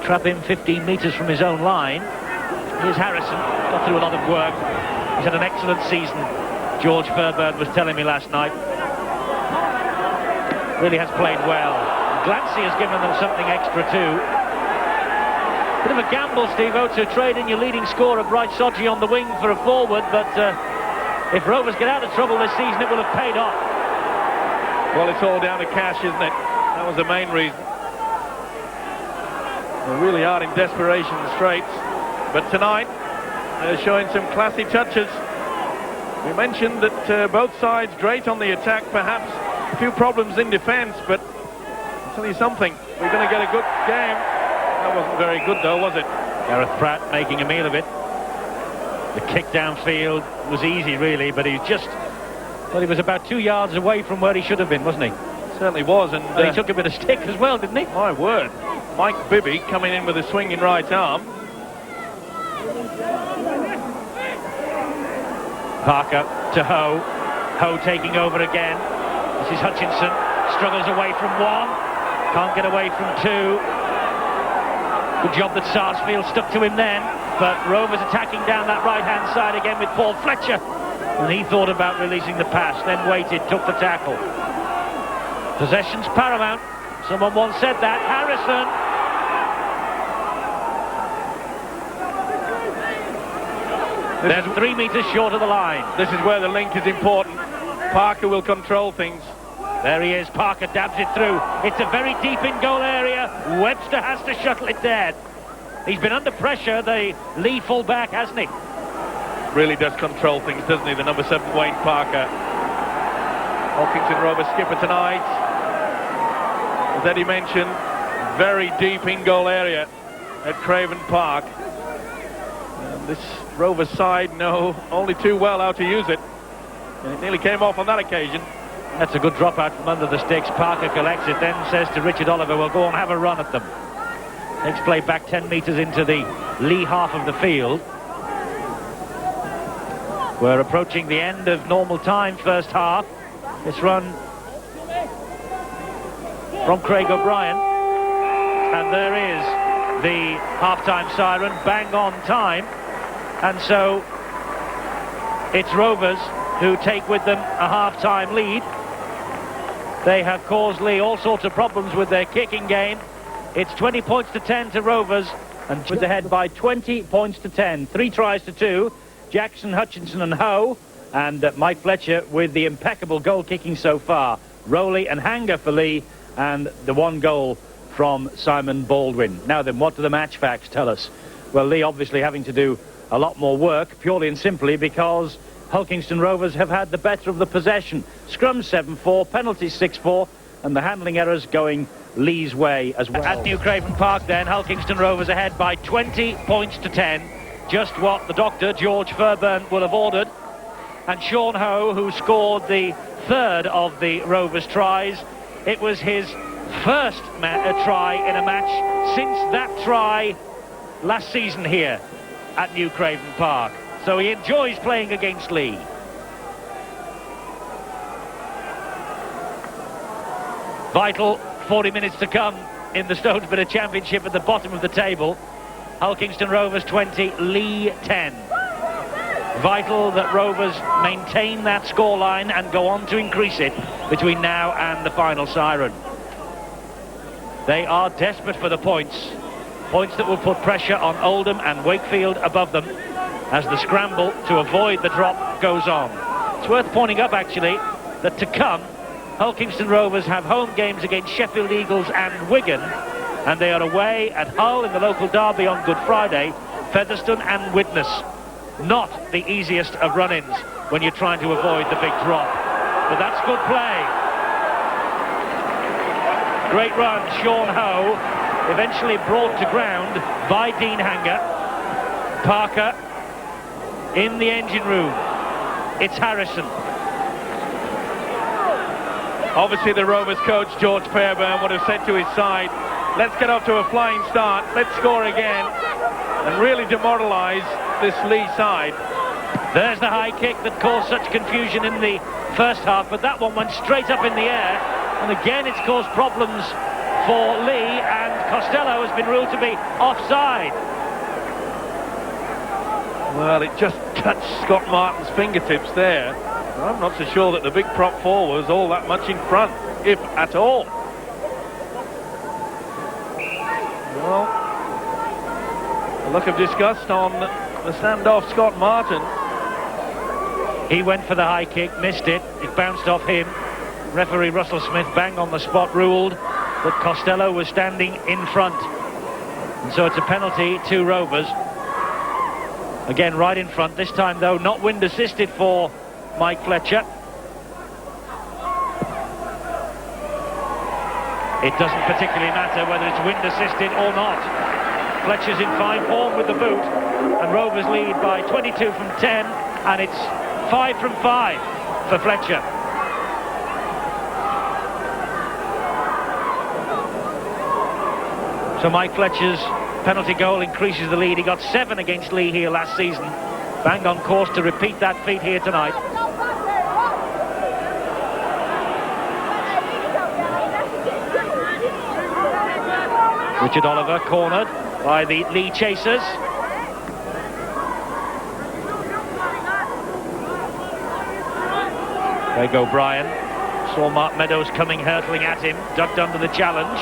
Trap him 15 metres from his own line. Here's Harrison, got through a lot of work. He's had an excellent season, George Fairburn was telling me last night. Really has played well. Glancy has given them something extra too. Bit of a gamble, Steve-O, to trade in your leading scorer, Bright Sodji, on the wing for a forward, but if Rovers get out of trouble this season, it will have paid off. Well, it's all down to cash, isn't it? That was the main reason. They really are in desperation straits. But tonight, they're showing some classy touches. We mentioned that both sides great on the attack, perhaps a few problems in defence, but I'll tell you something, we're going to get a good game. That wasn't very good though, was it? Gareth Pratt making a meal of it. The kick downfield was easy really, but he was about 2 yards away from where he should have been, wasn't he? Certainly was, and he took a bit of stick as well, didn't he? My word. Mike Bibby coming in with a swinging right arm. Parker to Ho. Ho taking over again. This is Hutchinson. Struggles away from 1. Can't get away from 2. Good job that Sarsfield stuck to him then, but Rovers attacking down that right-hand side again with Paul Fletcher. And he thought about releasing the pass, then waited, took the tackle. Possession's paramount. Someone once said that. Harrison. They're 3 metres short of the line. This is where the link is important. Parker will control things. There he is, Parker dabs it through. It's a very deep in-goal area. Webster has to shuttle it dead. He's been under pressure, the Leigh full-back, hasn't he? Really does control things, doesn't he, the number 7 Wayne Parker. Hawkinson Rovers skipper tonight. As Eddie mentioned, very deep in-goal area at Craven Park. And this Rovers side know only too well how to use it. And it nearly came off on that occasion. That's a good drop out from under the sticks. Parker collects it, then says to Richard Oliver, well, go on, have a run at them. Takes play back 10 metres into the Leigh half of the field. We're approaching the end of normal time, first half. This run from Craig O'Brien. And there is the half-time siren, bang on time. And so it's Rovers who take with them a half-time lead. They have caused Leigh all sorts of problems with their kicking game. It's 20 points to 10 to Rovers, and was ahead by 20 points to 10. 3 tries to 2. Jackson, Hutchinson and Ho, and Mike Fletcher with the impeccable goal kicking so far. Rowley and Hanger for Leigh, and the 1 goal from Simon Baldwin. Now then, what do the match facts tell us? Well, Leigh obviously having to do a lot more work, purely and simply because Hulkingston Rovers have had the better of the possession. Scrum 7-4, penalties 6-4, and the handling errors going Leigh's way as well. At New Craven Park then, Hulkingston Rovers ahead by 20 points to 10. Just what the doctor, George Fairburn, will have ordered. And Sean Ho, who scored the 3rd of the Rovers tries, it was his first try in a match since that try last season here at New Craven Park. So he enjoys playing against Leigh. Vital 40 minutes to come in the Stonesborough Championship at the bottom of the table. Hulkingston Rovers 20, Leigh 10. Vital that Rovers maintain that scoreline and go on to increase it between now and the final siren. They are desperate for the points. Points that will put pressure on Oldham and Wakefield above them as the scramble to avoid the drop goes on. It's worth pointing up, actually, that to come, Hulkingston Rovers have home games against Sheffield Eagles and Wigan, and they are away at Hull in the local derby on Good Friday, Featherstone and Widnes. Not the easiest of run-ins when you're trying to avoid the big drop. But that's good play. Great run, Sean Ho, eventually brought to ground by Dean Hanger. Parker in the engine room. It's Harrison. Obviously the Rovers coach, George Fairburn, would have said to his side, let's get off to a flying start, let's score again, and really demoralise this Leigh side. There's the high kick that caused such confusion in the first half, but that one went straight up in the air, and again it's caused problems for Leigh, and Costello has been ruled to be offside. Well, it just touched Scott Martin's fingertips there. I'm not so sure that the big prop 4 was all that much in front, if at all. Well, a look of disgust on the standoff, Scott Martin. He went for the high kick, missed it. It bounced off him. Referee Russell Smith, bang on the spot, ruled that Costello was standing in front. And so it's a penalty to Rovers. Again, right in front. This time, though, not wind assisted for Mike Fletcher. It doesn't particularly matter whether it's wind assisted or not. Fletcher's in fine form with the boot, and Rovers lead by 22 from 10, and it's 5 from 5 for Fletcher. So Mike Fletcher's penalty goal increases the lead. He got 7 against Leigh here last season. Bang on course to repeat that feat here tonight. Richard Oliver cornered by the Leigh chasers. Craig O'Brien saw Mark Meadows coming, hurtling at him, ducked under the challenge.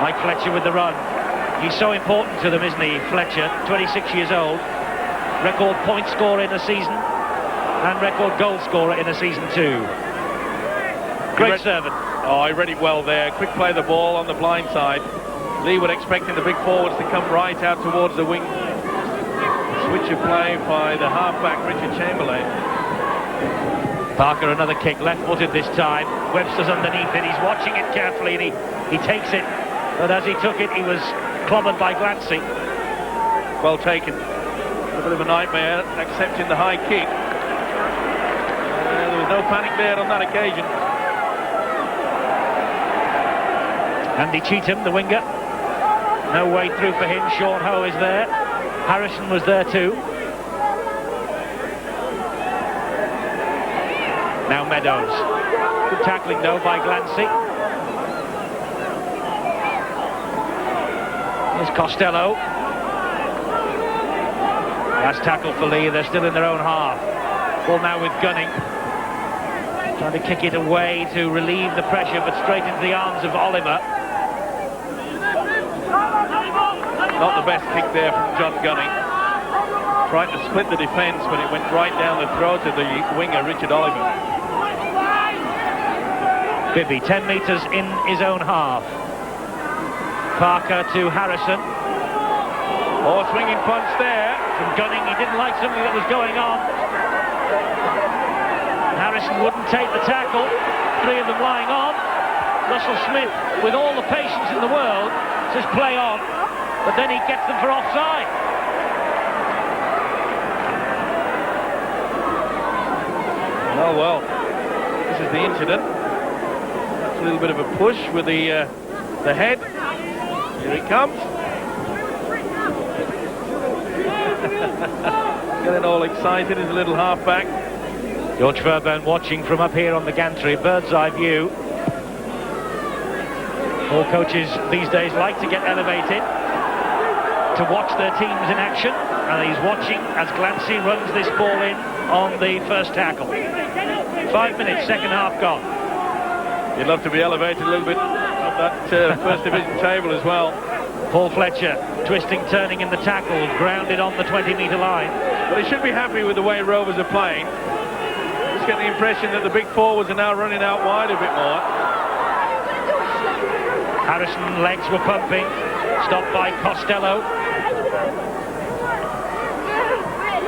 Mike Fletcher with the run. He's so important to them, isn't he, Fletcher? 26 years old. Record point scorer in a season. and record goal scorer in a season 2. Great servant. Oh, he read it well there. Quick play the ball on the blind side. Leigh would expecting the big forwards to come right out towards the wing. Switch of play by the halfback Richard Chamberlain. Parker, another kick, left-footed this time. Webster's underneath it. He's watching it carefully, and he takes it. But as he took it, he was clobbered by Glancy. Well taken. A bit of a nightmare, accepting the high kick. There was no panic there on that occasion. Andy Cheetham, the winger. No way through for him. Sean Ho is there. Harrison was there too. Now Meadows. Good tackling though by Glancy. Here's Costello. Last tackle for Leigh. They're still in their own half. Ball now with Gunning. Trying to kick it away to relieve the pressure, but straight into the arms of Oliver. Not the best kick there from John Gunning. Tried to split the defence, but it went right down the throat of the winger, Richard Oliver. Bibby, 10 metres in his own half. Parker to Harrison. Oh, swinging punch there. From Gunning, he didn't like something that was going on. Harrison wouldn't take the tackle. 3 of them lying on. Russell Smith, with all the patience in the world, says play on. But then he gets them for offside. Oh, well, this is the incident. That's a little bit of a push with the head. Here he comes. Getting all excited, his little halfback. George Fairbairn watching from up here on the gantry, bird's eye view. All coaches these days like to get elevated to watch their teams in action, and he's watching as Glancy runs this ball in on the first tackle. 5 minutes, second half gone. You'd love to be elevated a little bit up that first division table as well. Paul Fletcher twisting, turning in the tackle, grounded on the 20-metre line. But he should be happy with the way Rovers are playing. Just get the impression that the big forwards are now running out wide a bit more. Harrison, legs were pumping, stopped by Costello.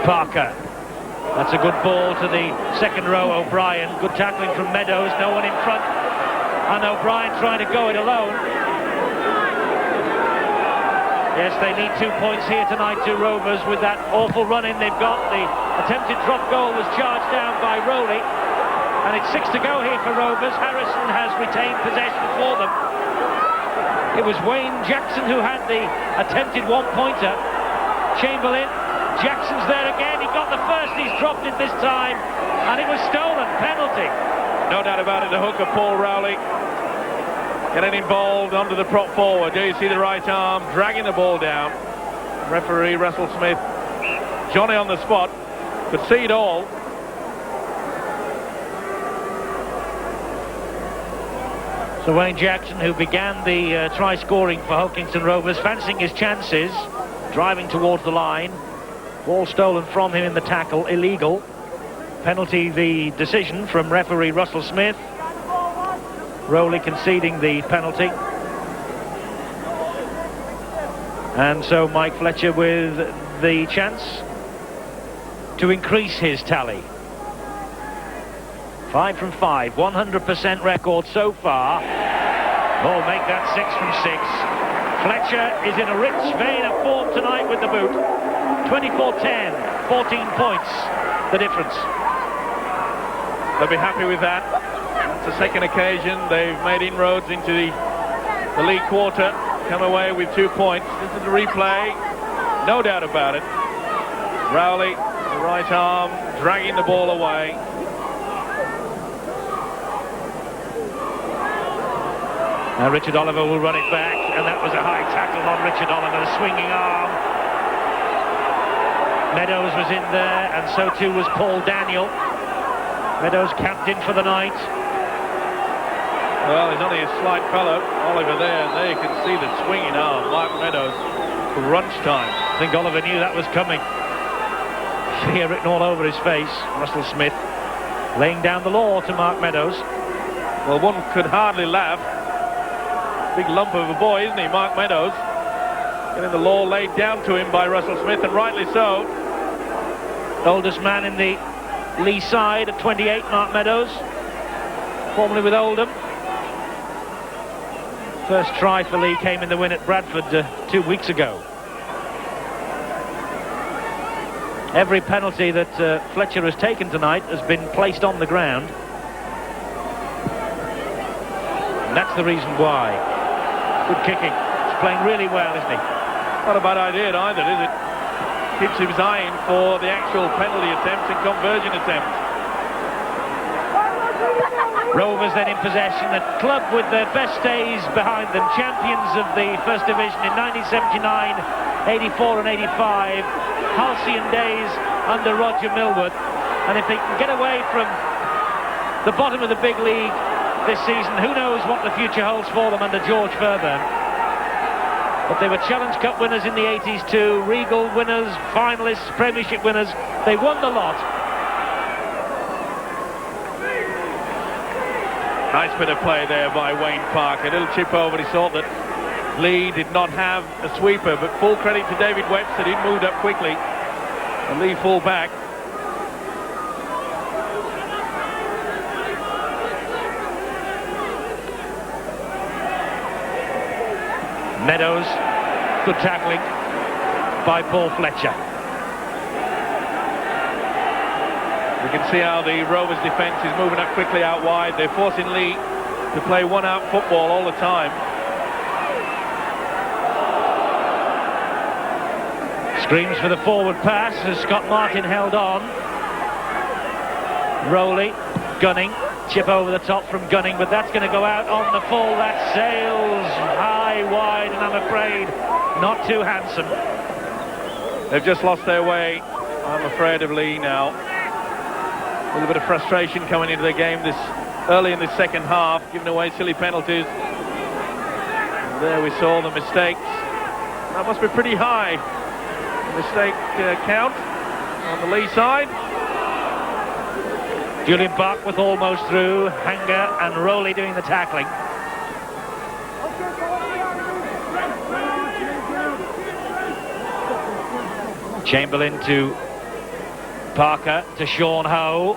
Parker. That's a good ball to the second row, O'Brien. Good tackling from Meadows, no one in front. And O'Brien trying to go it alone. Yes, they need 2 points here tonight to Rovers with that awful run-in they've got. The attempted drop goal was charged down by Rowley. And it's 6 to go here for Rovers. Harrison has retained possession for them. It was Wayne Jackson who had the attempted one-pointer. Chamberlain, Jackson's there again. He got the first, he's dropped it this time. And it was stolen, penalty. No doubt about it, the hooker, Paul Rowley, getting involved onto the prop forward. Do you see the right arm dragging the ball down? Referee Russell Smith, Johnny on the spot, could see it all. So Wayne Jackson, who began the try scoring for Hulkington Rovers, fancying his chances, driving towards the line. Ball stolen from him in the tackle, illegal. Penalty, the decision from referee Russell Smith. Rowley conceding the penalty. And so Mike Fletcher with the chance to increase his tally. 5 from 5, 100% record so far. Oh, make that 6 from 6. Fletcher is in a rich vein of form tonight with the boot. 24-10, 14 points, the difference. They'll be happy with that. It's the second occasion they've made inroads into the league quarter, come away with 2 points. This is a replay, no doubt about it. Rowley, the right arm, dragging the ball away. Now Richard Oliver will run it back, and that was a high tackle on Richard Oliver, swinging arm. Meadows was in there, and so too was Paul Daniel. Meadows camped in for the night. Well, he's only a slight fellow, Oliver there, and there you can see the swinging arm, Mark Meadows, crunch time. I think Oliver knew that was coming. fear written all over his face. Russell Smith laying down the law to Mark Meadows. Well, one could hardly laugh. Big lump of a boy, isn't he, Mark Meadows? Getting the law laid down to him by Russell Smith, and rightly so. Oldest man in the Leigh side at 28, Mark Meadows, formerly with Oldham. First try for Leigh came in the win at Bradford 2 weeks ago. Every penalty that Fletcher has taken tonight has been placed on the ground. And that's the reason why. Good kicking. He's playing really well, isn't he? Not a bad idea either, is it? Keeps his eye in for the actual penalty attempts and conversion attempts. Rovers then in possession, a club with their best days behind them, champions of the First Division in 1979, 84 and 85, halcyon days under Roger Millward, and if they can get away from the bottom of the big league this season, who knows what the future holds for them under George Fairbairn. But they were Challenge Cup winners in the 80s too, Regal winners, finalists, Premiership winners. They won the lot. Nice bit of play there by Wayne Park. A little chip over. He saw that Leigh did not have a sweeper, but full credit to David Webster. He moved up quickly. And Leigh full back. Meadows, good tackling by Paul Fletcher. You can see how the Rovers defence is moving up quickly out wide. They're forcing Leigh to play one-out football all the time. Screams for the forward pass as Scott Martin held on. Rowley, Gunning, chip over the top from Gunning, but that's going to go out on the full. That sails high, wide, and I'm afraid not too handsome. They've just lost their way, I'm afraid, of Leigh now. A little bit of frustration coming into the game this early in the second half, giving away silly penalties. And there we saw the mistakes. That must be pretty high. The mistake count on the Leigh side. Julian Barkworth almost through, Hanger and Rowley doing the tackling. Chamberlain to Parker, to Sean Ho.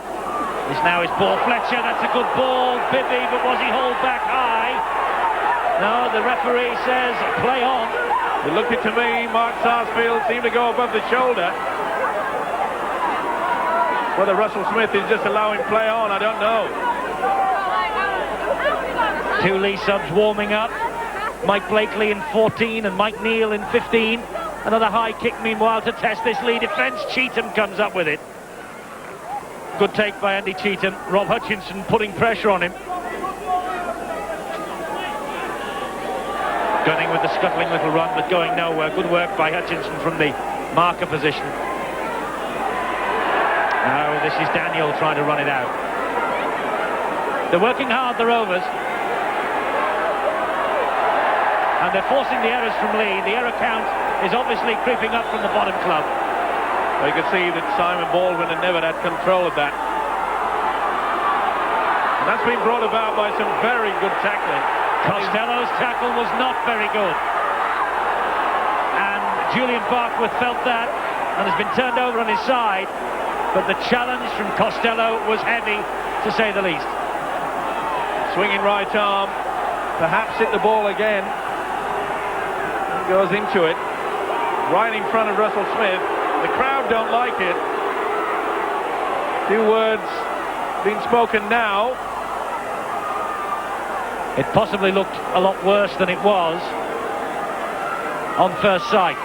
This now is Paul Fletcher. That's a good ball, Bibby, but was he hauled back high? No, the referee says play on. It looked it to me, Mark Sarsfield seemed to go above the shoulder. Whether Russell Smith is just allowing play on, I don't know. Two Leigh subs warming up. Mike Blakely in 14 and Mike Neal in 15. Another high kick meanwhile to test this Leigh defence. Cheetham comes up with it. Good take by Andy Cheetham. Rob Hutchinson putting pressure on him. Gunning with the scuttling little run but going nowhere. Good work by Hutchinson from the marker position. Now this is Daniel trying to run it out. They're working hard, the Rovers. And they're forcing the errors from Leigh. The error count is obviously creeping up from the bottom club. Well, you can see that Simon Baldwin had never had control of that. And that's been brought about by some very good tackling. Costello's tackle was not very good. And Julian Barkworth felt that and has been turned over on his side. But the challenge from Costello was heavy, to say the least. Swinging right arm, perhaps hit the ball again. He goes into it, right in front of Russell Smith. The crowd don't like it. Few words being spoken now. It possibly looked a lot worse than it was on first sight.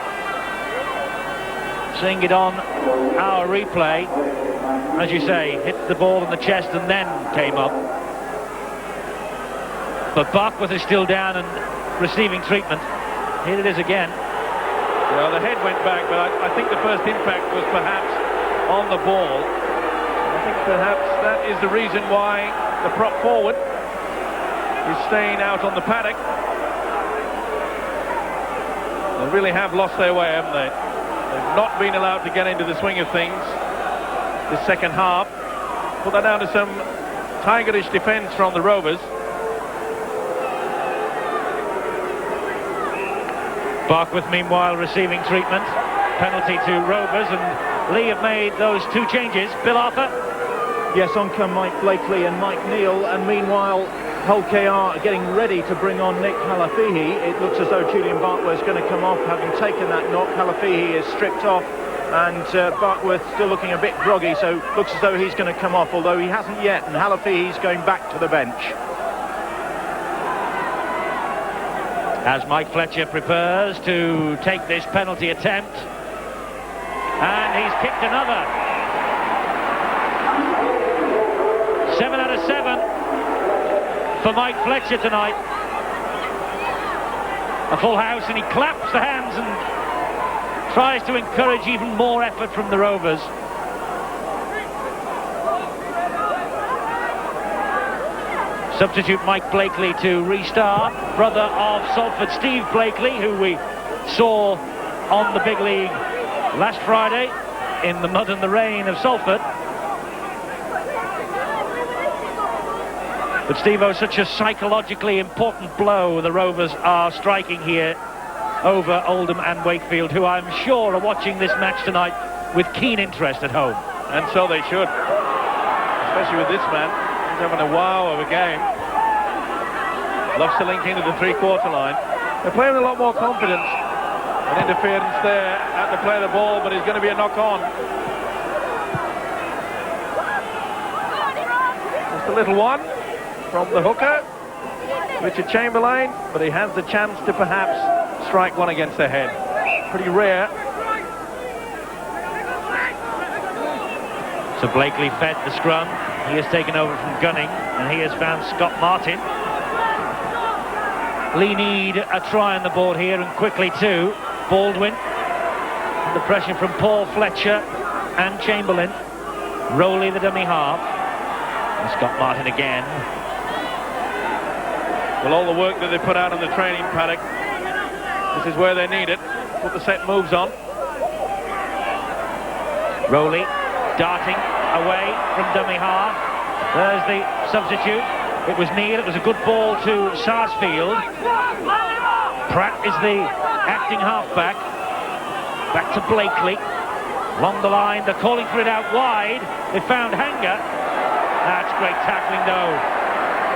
Seeing it on our replay, as you say, hit the ball in the chest and then came up. But Barkworth is still down and receiving treatment. Here it is again. Well, the head went back, but I think the first impact was perhaps on the ball. I think perhaps that is the reason why the prop forward is staying out on the paddock. They really have lost their way, haven't they? They've not been allowed to get into the swing of things. the second half. Put that down to some tigerish defence from the Rovers. Barkworth, meanwhile, receiving treatment. Penalty to Rovers, and Leigh have made those 2 changes. Bill Arthur? Yes, on come Mike Blakely and Mike Neal, and meanwhile Hull KR are getting ready to bring on Nick Halafihi. It looks as though Julian Barkworth's going to come off, having taken that knock. Halafihi is stripped off, and Barkworth still looking a bit groggy, so looks as though he's going to come off, although he hasn't yet, and Halafihi's going back to the bench. As Mike Fletcher prepares to take this penalty attempt, and he's kicked another. 7 out of 7 for Mike Fletcher tonight. A full house, and he claps the hands and tries to encourage even more effort from the Rovers. Substitute Mike Blakely to restart. Brother of Salford, Steve Blakely, who we saw on the big league last Friday in the mud and the rain of Salford. But Steve-O, such a psychologically important blow the Rovers are striking here over Oldham and Wakefield, who I'm sure are watching this match tonight with keen interest at home. And so they should, especially with this man. He's having a wow of a game. Loves to link into the 3-quarter line. They're playing with a lot more confidence. An interference there at the play of the ball, but it's going to be a knock-on. Just a little one from the hooker, Richard Chamberlain, but he has the chance to perhaps strike one against the head. Pretty rare. So Blakely fed the scrum. He has taken over from Gunning, and he has found Scott Martin. Leigh need a try on the board here, and quickly too. Baldwin, under pressure from Paul Fletcher and Chamberlain. Rowley, the dummy half. And Scott Martin again. Well, all the work that they put out on the training paddock, this is where they need it. Put the set moves on. Rowley darting away from dummy half. There's the substitute. It was Neal. It was a good ball to Sarsfield. Pratt is the acting halfback. Back to Blakely. Along the line, they're calling for it out wide. They found Hanger. That's great tackling though.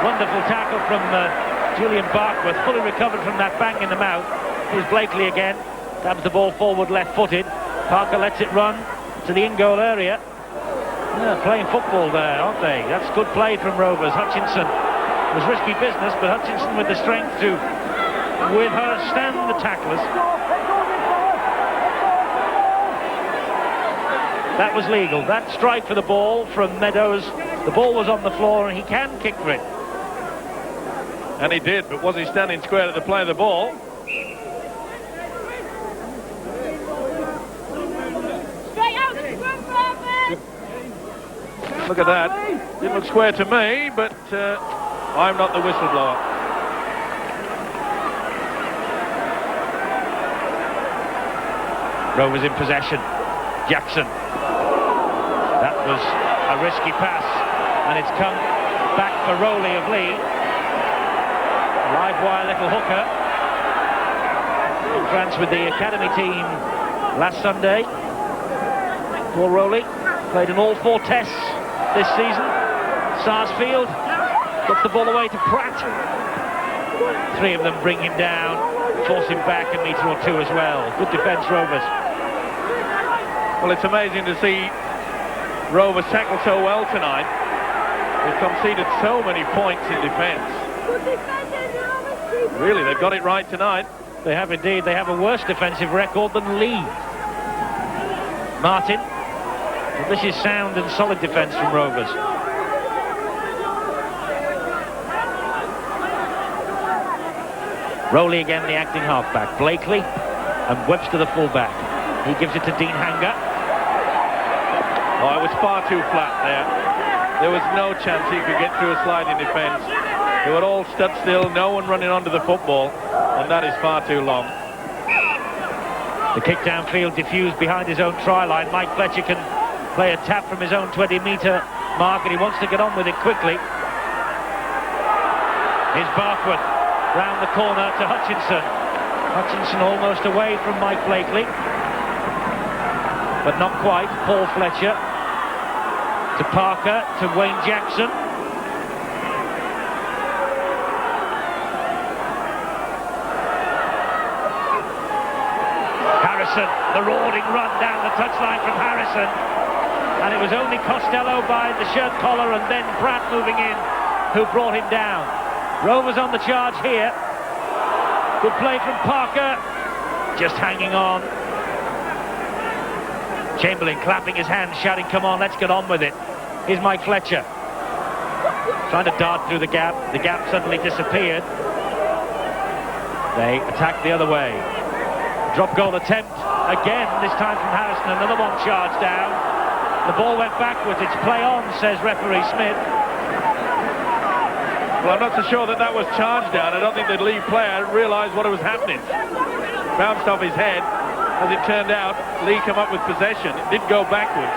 Wonderful tackle from Julian Barkworth, fully recovered from that bang in the mouth. Here's Blakely again. Stabs the ball forward left-footed. Parker lets it run to the in-goal area. Yeah, playing football there, aren't they? That's good play from Rovers. Hutchinson was risky business, but Hutchinson with the strength to withstand the tacklers. That was legal. That strike for the ball from Meadows. The ball was on the floor, and he can kick for it. And he did, but was he standing square at the play of the ball? Look at that. Didn't look square to me, but I'm not the whistleblower. Rovers in possession. Jackson. That was a risky pass, and it's come back for Rowley of Leigh. Live wire little hooker. In France with the academy team last Sunday. Paul Rowley played in all 4 tests this season. Sarsfield gets the ball away to Pratt. 3 of them bring him down, force him back a metre or 2 as well. Good defence, Rovers. Well, it's amazing to see Rovers tackle so well tonight. They've conceded so many points in defence. Really, they've got it right tonight. They have indeed. They have a worse defensive record than Leigh. Martin. But this is sound and solid defence from Rovers. Rowley again, the acting halfback. Blakely and Webster the fullback. He gives it to Dean Hanger. Oh, it was far too flat there. There was no chance he could get through a sliding defence. They were all stood still, no one running onto the football, and that is far too long. The kick downfield diffused behind his own try line. Mike Fletcher can play a tap from his own 20-metre mark, and he wants to get on with it quickly. Here's Barkwood round the corner to Hutchinson. Hutchinson almost away from Mike Blakely, but not quite. Paul Fletcher to Parker to Wayne Jackson. Harrison, the roaring run down the touchline from Harrison, and it was only Costello by the shirt collar and then Pratt moving in who brought him down. Rovers on the charge here. Good play from Parker, just hanging on. Chamberlain clapping his hands, shouting, come on, let's get on with it. Here's Mike Fletcher trying to dart through the gap. The gap suddenly disappeared. They attacked the other way. Drop goal attempt again, this time from Harrison. Another one charged down. The ball went backwards. It's play on, says referee Smith. Well, I'm not so sure that was charged down. I don't think the lead player realised what was happening. Bounced off his head. As it turned out, Leigh came up with possession. It did go backwards.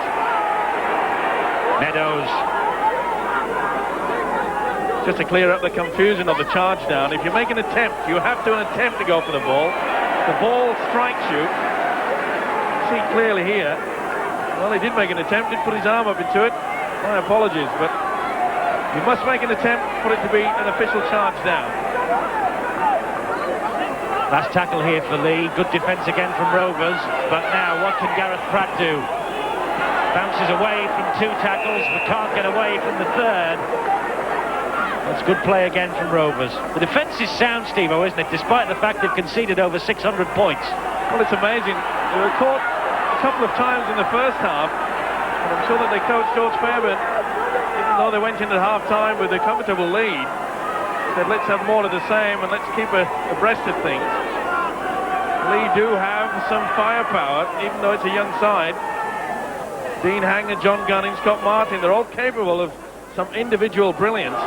Meadows. Just to clear up the confusion of the charge down, if you make an attempt, you have to attempt to go for the ball. The ball strikes you. See clearly here. Well, he did make an attempt, did put his arm up into it. My apologies, but you must make an attempt for it to be an official charge down. Last tackle here for Leigh. Good defence again from Rovers. But now, what can Gareth Pratt do? Bounces away from 2 tackles, but can't get away from the third. That's good play again from Rovers. The defence is sound, Steve-O, isn't it? Despite the fact they've conceded over 600 points. Well, it's amazing. They were caught a couple of times in the first half. And I'm sure that they coach George Fairbairn, even though they went into half-time with a comfortable lead, said, let's have more of the same and let's keep abreast of things. Leigh do have some firepower, even though it's a young side. Dean Hanger, John Gunning, Scott Martin, they're all capable of some individual brilliance.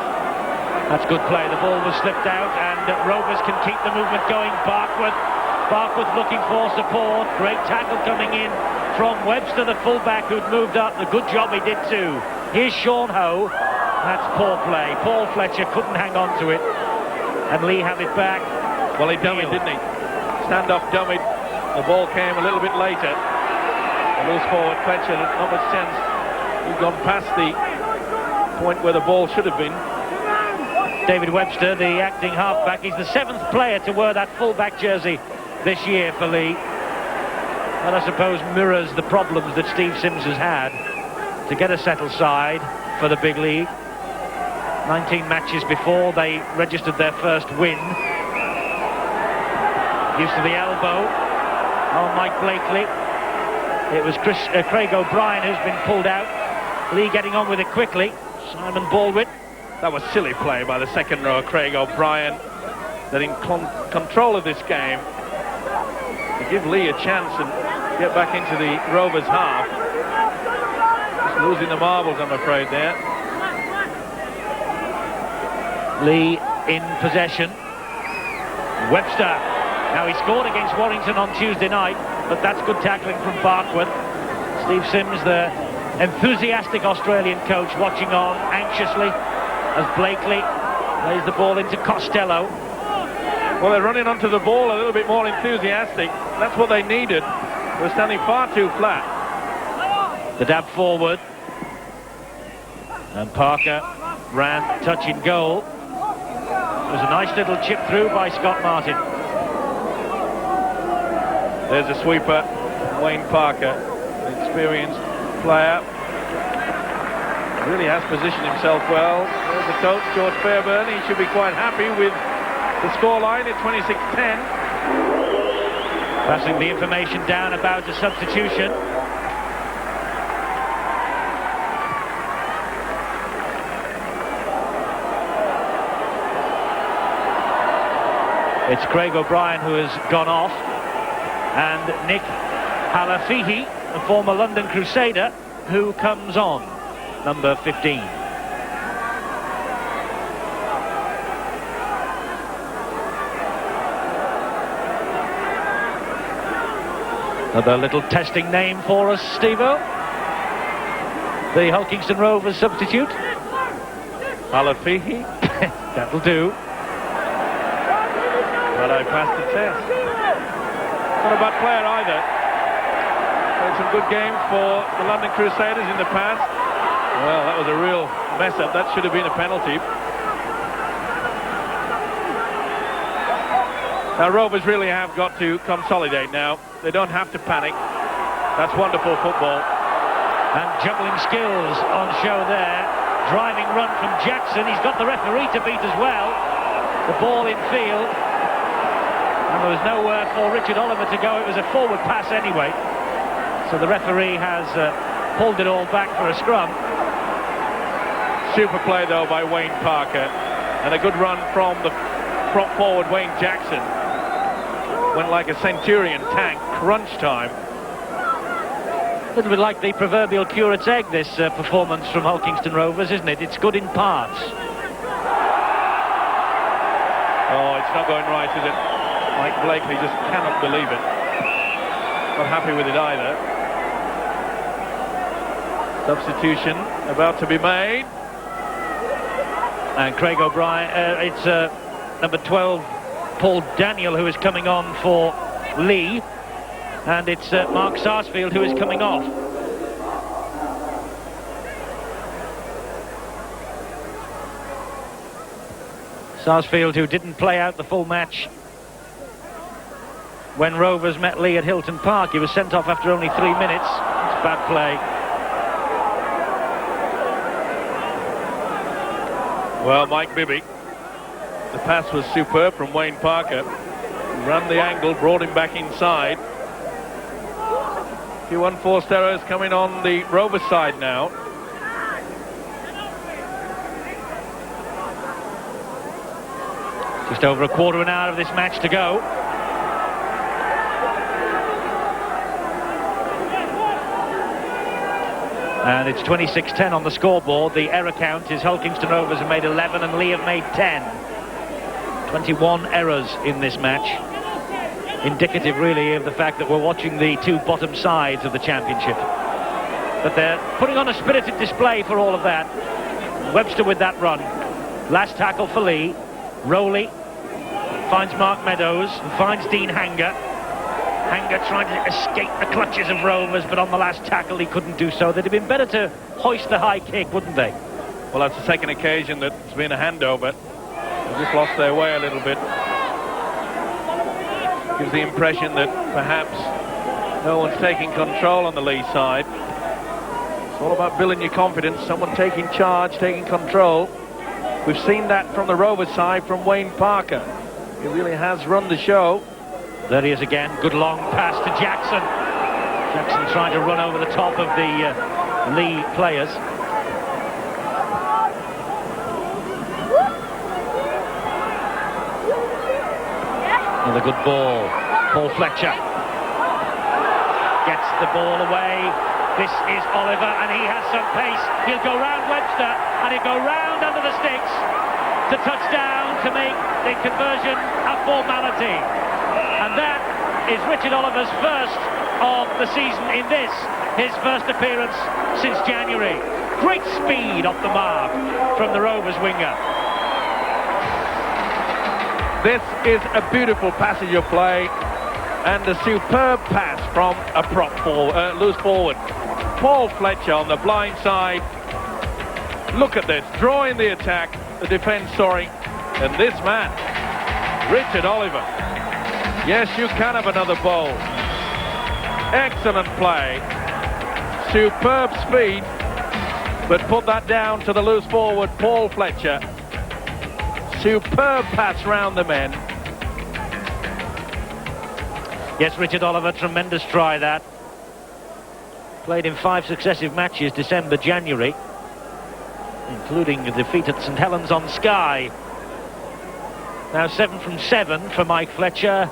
That's good play. The ball was slipped out and Rovers can keep the movement going. Barkwood looking for support. Great tackle coming in from Webster, the fullback, who'd moved up. The good job he did too. Here's Sean Ho. That's poor play. Paul Fletcher couldn't hang on to it, and Leigh have it back. Well, he dummied, didn't he? Standoff dummied. The ball came a little bit later. A loose forward Fletcher, not much chance. He's gone past the point where the ball should have been. David Webster, the acting halfback, he's the 7th player to wear that fullback jersey this year for Leigh. And I suppose mirrors the problems that Steve Sims has had to get a settled side for the big league. 19 matches before they registered their first win. Use of the elbow on Mike Blakely. It was Craig O'Brien who's been pulled out. Leigh getting on with it quickly. Simon Baldwin. That was silly play by the second row, Craig O'Brien. They're in control of this game. To give Leigh a chance and get back into the Rovers half. Just losing the marbles, I'm afraid, there. Leigh in possession. Webster. Now he scored against Warrington on Tuesday night, but that's good tackling from Barkwood. Steve Sims, the enthusiastic Australian coach, watching on anxiously as Blakely lays the ball into Costello. Well, they're running onto the ball a little bit more enthusiastic. That's what they needed. They were standing far too flat. The dab forward. And Parker ran touch in goal. It was a nice little chip through by Scott Martin. There's a sweeper, Wayne Parker, an experienced player. Really has positioned himself well. There's the coach, George Fairbairn. He should be quite happy with the scoreline at 26-10. Passing the information down about the substitution. It's Craig O'Brien who has gone off, and Nick Halafihi, a former London Crusader, who comes on, number 15. Another little testing name for us, Steve-O. the Hulkingston Rovers substitute. Halafihi. That'll do. But I passed the test. Not a bad player either. Played some good games for the London Crusaders in the past. Well, that was a real mess up. That should have been a penalty. Now, Rovers really have got to consolidate now. They don't have to panic. That's wonderful football. And juggling skills on show there. Driving run from Jackson. He's got the referee to beat as well. The ball in field. And there was nowhere for Richard Oliver to go. It was a forward pass anyway. So the referee has pulled it all back for a scrum. Super play, though, by Wayne Parker. And a good run from the prop forward, Wayne Jackson. Went like a Centurion tank. Crunch time. A little bit like the proverbial curate's egg, this performance from Hulkingston Rovers, isn't it? It's good in parts. Oh, it's not going right, is it? Mike Blakely just cannot believe it. Not happy with it either. Substitution about to be made. And Craig O'Brien, it's number 12, Paul Daniel, who is coming on for Leigh. And it's Mark Sarsfield who is coming off. Sarsfield, who didn't play out the full match when Rovers met Leigh at Hilton Park. He was sent off after only 3 minutes. It's bad play. Well, Mike Bibby. The pass was superb from Wayne Parker. Ran the angle, brought him back inside. Few unforced errors coming on the Rovers side now. Just over a quarter of an hour of this match to go. And it's 26-10 on the scoreboard. The error count is Hulkingston Rovers have made 11 and Leigh have made 10. 21 errors in this match. Indicative, really, of the fact that we're watching the two bottom sides of the championship. But they're putting on a spirited display for all of that. Webster with that run. Last tackle for Leigh. Rowley finds Mark Meadows and finds Dean Hanger. Hanger trying to escape the clutches of Rovers, but on the last tackle he couldn't do so. They'd have been better to hoist the high kick, wouldn't they? Well, that's the second occasion that it's been a handover. They just lost their way a little bit. Gives the impression that perhaps no one's taking control on the Leigh side. It's all about building your confidence, someone taking charge, taking control. We've seen that from the Rovers side from Wayne Parker. He really has run the show. There he is again. Good long pass to Jackson. Jackson trying to run over the top of the Leigh players. Another good ball. Paul Fletcher gets the ball away. This is Oliver, and he has some pace. He'll go round Webster, and he'll go round under the sticks to touchdown to make the conversion a formality. And that is Richard Oliver's first of the season in this, his first appearance since January. Great speed off the mark from the Rovers winger. This is a beautiful passage of play and a superb pass from a prop forward, loose forward. Paul Fletcher on the blind side. Look at this, drawing the attack, the defence soaring, and this man, Richard Oliver. Yes, you can have another bowl. Excellent play, superb speed, but put that down to the loose forward, Paul Fletcher. Superb pass round the men. Yes, Richard Oliver, tremendous try that. Played in 5 successive matches, December, January, including a defeat at St Helens on Skye. Now 7 from 7 for Mike Fletcher.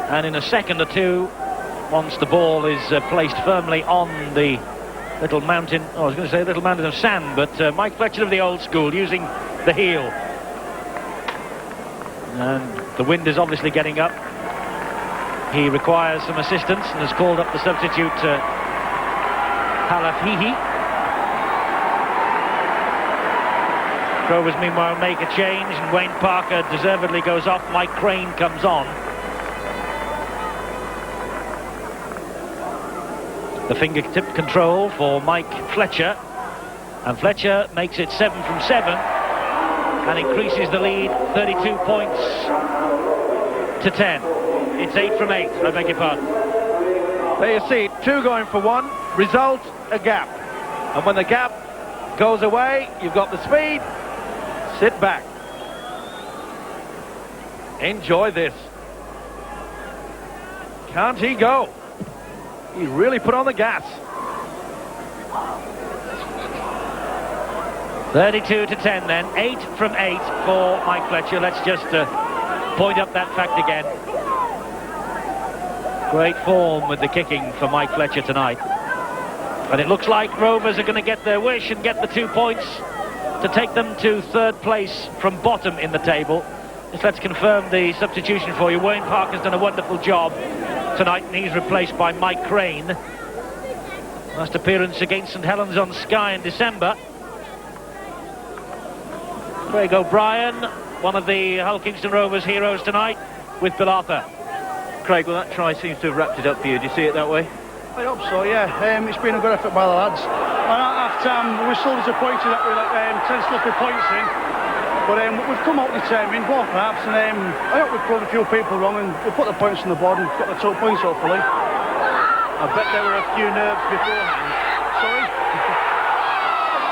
And in a second or two, once the ball is placed firmly on the little mountain, I was going to say little mountain of sand, but Mike Fletcher of the old school, using the heel. And the wind is obviously getting up. He requires some assistance and has called up the substitute Halafihi. Rovers meanwhile make a change, and Wayne Parker deservedly goes off. Mike Crane comes on. The fingertip control for Mike Fletcher, and Fletcher makes it 7 from 7 and increases the lead 32 points to 10. It's 8 from 8, I beg your pardon. There you see, 2 going for 1, result a gap. And when the gap goes away, you've got the speed, sit back. Enjoy this. Can't he go? He really put on the gas. 32 to 10 then, 8 from 8 for Mike Fletcher. Let's just point up that fact again. Great form with the kicking for Mike Fletcher tonight. And it looks like Rovers are going to get their wish and get the 2 points to take them to 3rd place from bottom in the table. Just let's confirm the substitution for you. Wayne Parker's done a wonderful job tonight, and he's replaced by Mike Crane. Last appearance against St Helens on Sky in December. Craig O'Brien, one of the Hull Kingston Rovers heroes tonight, with Bill Arthur. Craig, well, that try seems to have wrapped it up for you. Do you see it that way? I hope so, yeah. It's been a good effort by the lads. And at half-time, we're still disappointed that we let 10 sloppy points in. But we've come out determined, both halves, and I hope we've proved a few people wrong, and we put the points on the board and got the 2 points, hopefully. I bet there were a few nerves beforehand. Sorry?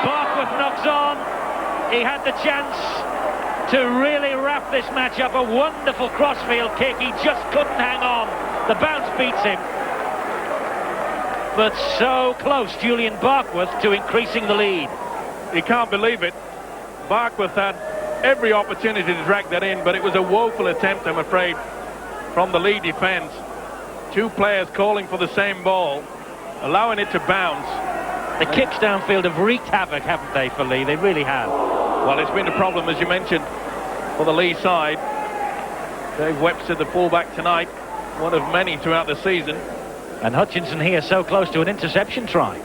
Barkworth knocks on. He had the chance to really wrap this match up. A wonderful crossfield kick. He just couldn't hang on. The bounce beats him. But so close, Julian Barkworth, to increasing the lead. You can't believe it. Barkworth had every opportunity to drag that in, but it was a woeful attempt, I'm afraid, from the Leigh defence. 2 players calling for the same ball, allowing it to bounce. The kicks downfield have wreaked havoc, haven't they, for Leigh? They really have. Well, it's been a problem, as you mentioned, for the Leigh side. Dave Webster, the fullback tonight, one of many throughout the season. And Hutchinson here so close to an interception try.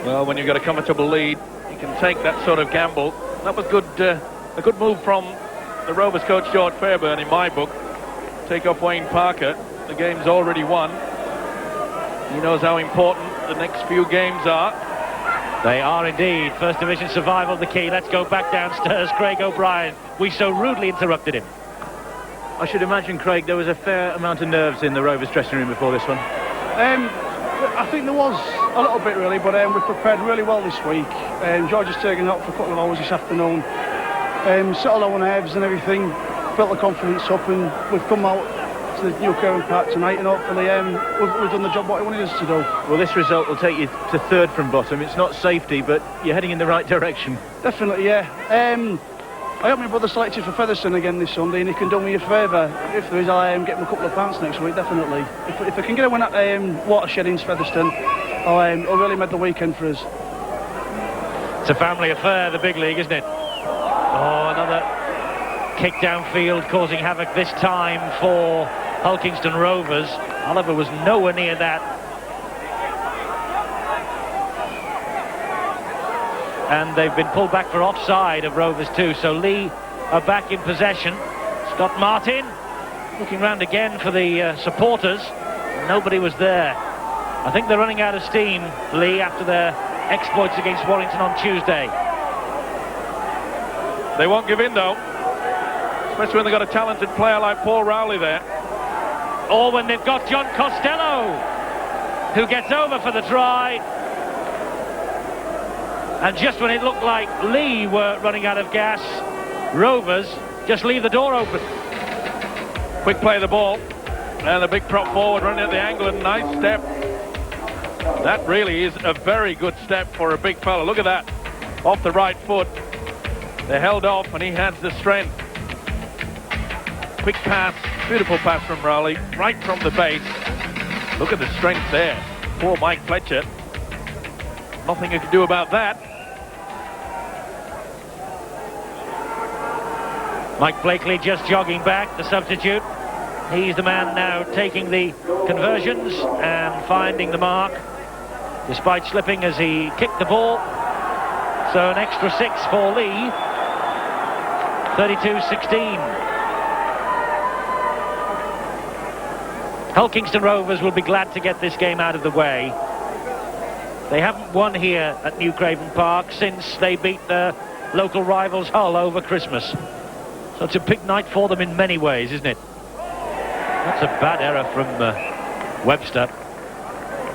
Well, when you've got a comfortable lead, you can take that sort of gamble. That was good, a good move from the Rovers coach George Fairburn, in my book. Take off Wayne Parker. The game's already won. He knows how important the next few games are. They are indeed. First Division survival the key. Let's go back downstairs. Craig O'Brien. We so rudely interrupted him. I should imagine, Craig, there was a fair amount of nerves in the Rovers dressing room before this one. I think there was a little bit, really, but we've prepared really well this week. George has taken out for a couple of hours this afternoon. Settled our nerves and everything, built the confidence up, and we've come out to the new Curran Park tonight, and hopefully we've done the job what he wanted us to do. Well, this result will take you to 3rd from bottom. It's not safety, but you're heading in the right direction. Definitely, yeah. I hope my brother selected for Featherstone again this Sunday, and he can do me a favour. If there is, I'll get him a couple of pounds next week, definitely. If I can get a win at Watershed in Featherstone, I'll really make the weekend for us. It's a family affair, the big league, isn't it? Oh, another kick downfield causing havoc this time for Hull Kingston Rovers. Oliver was nowhere near that. And they've been pulled back for offside of Rovers too, so Leigh are back in possession. Scott Martin looking round again for the supporters. Nobody was there. I think they're running out of steam, Leigh, after their exploits against Warrington on Tuesday. They won't give in, though, especially when they've got a talented player like Paul Rowley there. Or when they've got John Costello, who gets over for the try. And just when it looked like Leigh were running out of gas, Rovers just leave the door open. Quick play of the ball, and a big prop forward running at the angle, and nice step. That really is a very good step for a big fella. Look at that, off the right foot. They held off, and he has the strength. Quick pass, beautiful pass from Rowley, right from the base. Look at the strength there. Poor Mike Fletcher. Nothing you can do about that. Mike Blakely just jogging back, the substitute. He's the man now taking the conversions and finding the mark, despite slipping as he kicked the ball. So an extra 6 for Leigh. 32-16. Hull Kingston Rovers will be glad to get this game out of the way. They haven't won here at New Craven Park since they beat their local rivals Hull over Christmas. So it's a big night for them in many ways, isn't it? That's a bad error from Webster.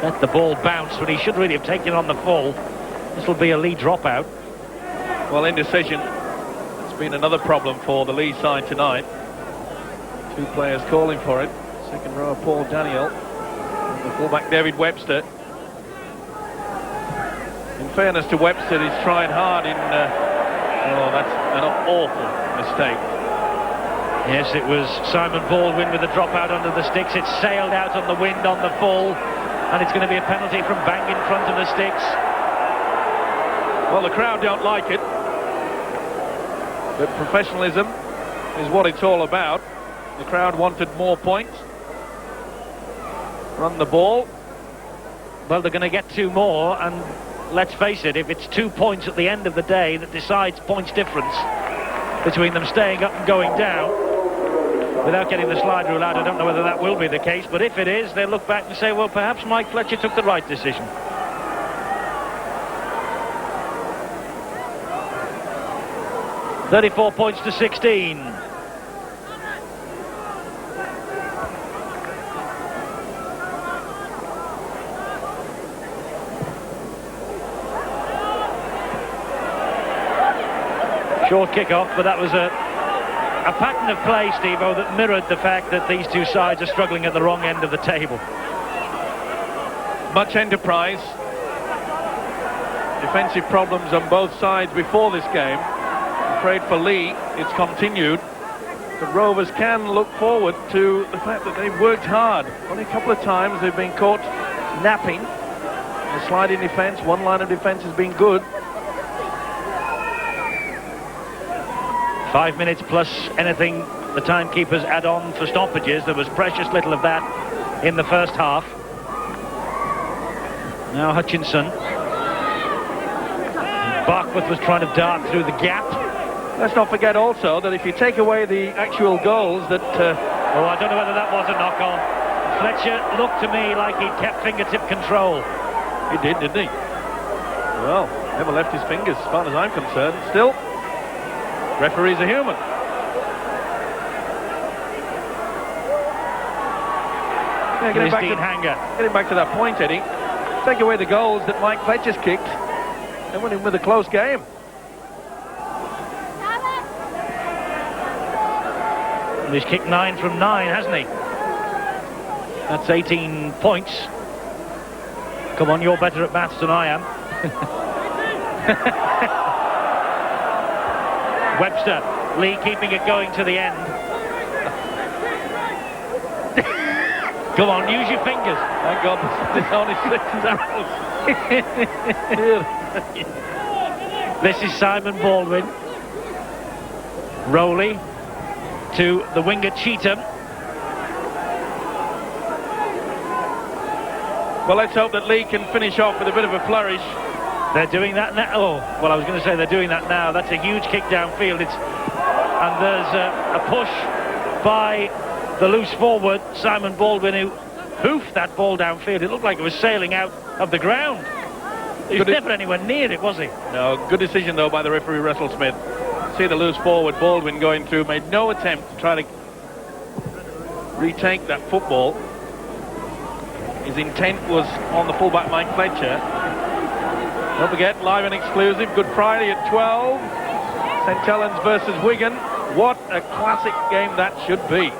Let the ball bounce when he should really have taken it on the full. This will be a Leigh dropout. Well, indecision. It's been another problem for the Leigh side tonight. 2 players calling for it. Second rower Paul Daniel. And the fullback David Webster. In fairness to Webster, he's tried hard in... oh, that's an awful mistake. Yes, it was Simon Baldwin with the dropout under the sticks. It sailed out on the wind on the full. And it's going to be a penalty from bang in front of the sticks. Well, the crowd don't like it. But professionalism is what it's all about. The crowd wanted more points. Run the ball. Well, they're going to get 2 more, and let's face it, if it's 2 points at the end of the day that decides points difference between them staying up and going down, without getting the slide rule out, I don't know whether that will be the case, but if it is, they'll look back and say, well, perhaps Mike Fletcher took the right decision. $34 points to 16. Short kick-off, but that was a pattern of play, Steve-O, that mirrored the fact that these 2 sides are struggling at the wrong end of the table. Much enterprise. Defensive problems on both sides before this game. I'm afraid for Leigh, it's continued. The Rovers can look forward to the fact that they've worked hard. Only a couple of times they've been caught napping. The sliding defence, one line of defence has been good. 5 minutes plus anything the timekeepers add on for stoppages. There was precious little of that in the first half. Now Hutchinson. Barkworth was trying to dart through the gap. Let's not forget also that if you take away the actual goals that... oh, I don't know whether that was a knock-on. Fletcher looked to me like he kept fingertip control. He did, didn't he? Well, never left his fingers as far as I'm concerned. Still, referees are human. Yeah, getting back to that point, Eddie. Take away the goals that Mike Fletcher's kicked, they went in with a close game. And he's kicked 9 from 9, hasn't he? That's 18 points. Come on, you're better at maths than I am. Webster, Leigh keeping it going to the end. Come on, use your fingers. Thank God this only 6 hours. This is Simon Baldwin. Rowley to the winger Cheetham. Well, let's hope that Leigh can finish off with a bit of a flourish. They're doing that now. Oh, well, I was going to say they're doing that now. That's a huge kick downfield. And there's a push by the loose forward, Simon Baldwin, who hoofed that ball downfield. It looked like it was sailing out of the ground. He was never anywhere near it, was he? No, good decision, though, by the referee, Russell Smith. See the loose forward, Baldwin going through, made no attempt to try to retake that football. His intent was on the fullback, Mike Fletcher. Don't forget, live and exclusive, Good Friday at 12. St Helens versus Wigan. What a classic game that should be.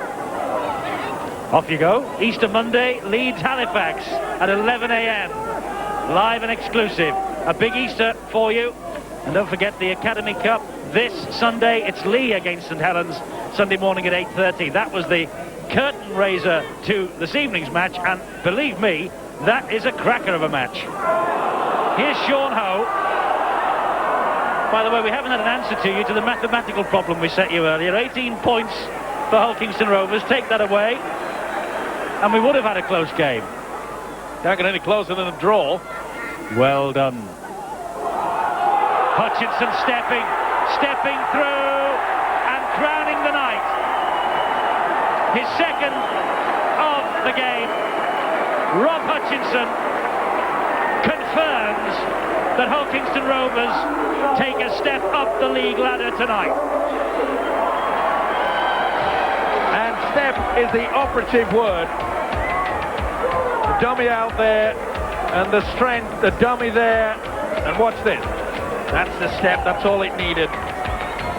Off you go. Easter Monday, Leeds Halifax at 11 a.m. Live and exclusive. A big Easter for you. And don't forget the Academy Cup this Sunday. It's Leigh against St Helens, Sunday morning at 8:30. That was the curtain raiser to this evening's match, and believe me, that is a cracker of a match. Here's Sean Ho. By the way, we haven't had an answer to you to the mathematical problem we set you earlier. 18 points for Hull Kingston Rovers. Take that away, and we would have had a close game. Can't get any closer than a draw. Well done. Hutchinson stepping through and crowning the night. His second of the game. Rob Hutchinson confirms that Hull Kingston Rovers take a step up the league ladder tonight. And step is the operative word. The dummy out there and the strength, the dummy there, and watch this. That's the step, that's all it needed.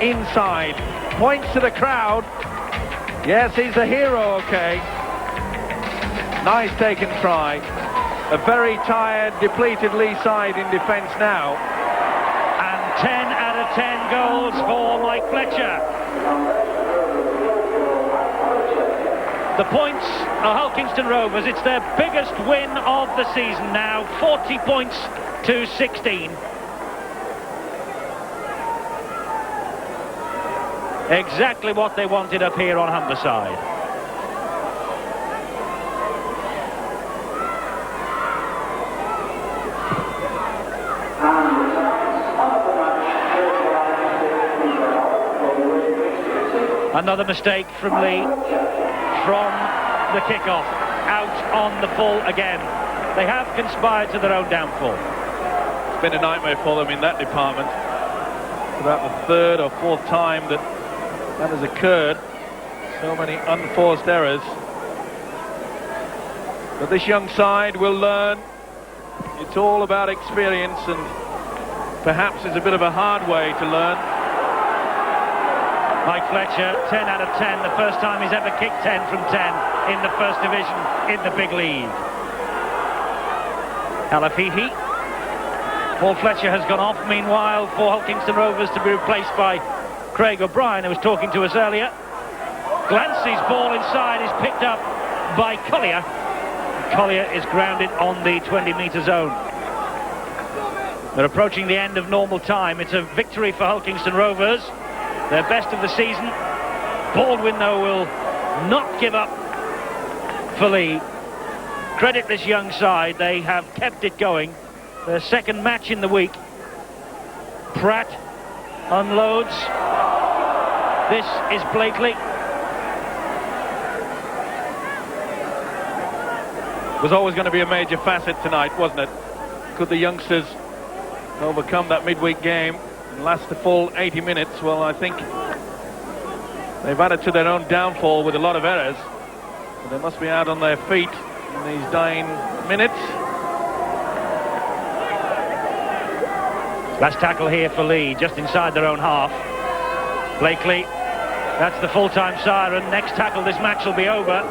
Inside, points to the crowd. Yes, he's a hero, okay. Nice taken try. A very tired, depleted Leigh side in defence now. And 10 out of 10 goals for Mike Fletcher. The points are Hull Kingston Rovers. It's their biggest win of the season now. 40 points to 16. Exactly what they wanted up here on Humberside. Another mistake from Leigh from the kick-off. Out on the full again. They have conspired to their own downfall. It's been a nightmare for them in that department. It's about the third or fourth time that has occurred. So many unforced errors. But this young side will learn. It's all about experience, and perhaps it's a bit of a hard way to learn. Mike Fletcher, 10 out of 10, the first time he's ever kicked 10 from 10 in the first division in the big league. Halafihi. Paul Fletcher has gone off, meanwhile, for Hull Kingston Rovers to be replaced by Craig O'Brien, who was talking to us earlier. Glancy's ball inside is picked up by Collier. Collier is grounded on the 20-metre zone. They're approaching the end of normal time. It's a victory for Hull Kingston Rovers. Their best of the season. Baldwin, though, will not give up for Leigh. Credit this young side. They have kept it going. Their second match in the week. Pratt unloads. This is Blakely. It was always going to be a major facet tonight, wasn't it? Could the youngsters overcome that midweek game and last the full 80 minutes? Well, I think they've added to their own downfall with a lot of errors. But they must be out on their feet in these dying minutes. Last tackle here for Leigh, just inside their own half. Blakely, that's the full-time siren. Next tackle, this match will be over.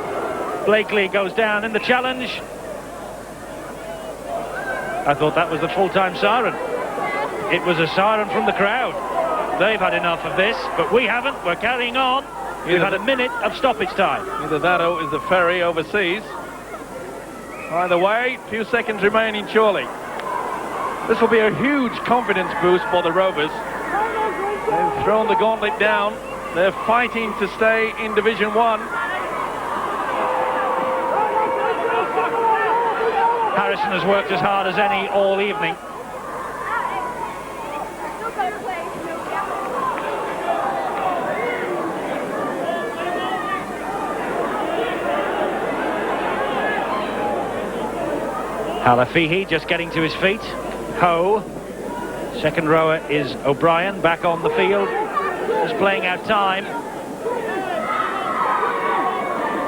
Blakely goes down in the challenge. I thought that was the full-time siren. It was a siren from the crowd. They've had enough of this, but we haven't. We're carrying on. We've had a minute of stoppage time. Either that or is the ferry overseas. Either way, a few seconds remaining surely. This will be a huge confidence boost for the Rovers. They've thrown the gauntlet down. They're fighting to stay in Division 1. Harrison has worked as hard as any all evening. Halafihi just getting to his feet. Ho. Second rower is O'Brien back on the field. Just playing out time.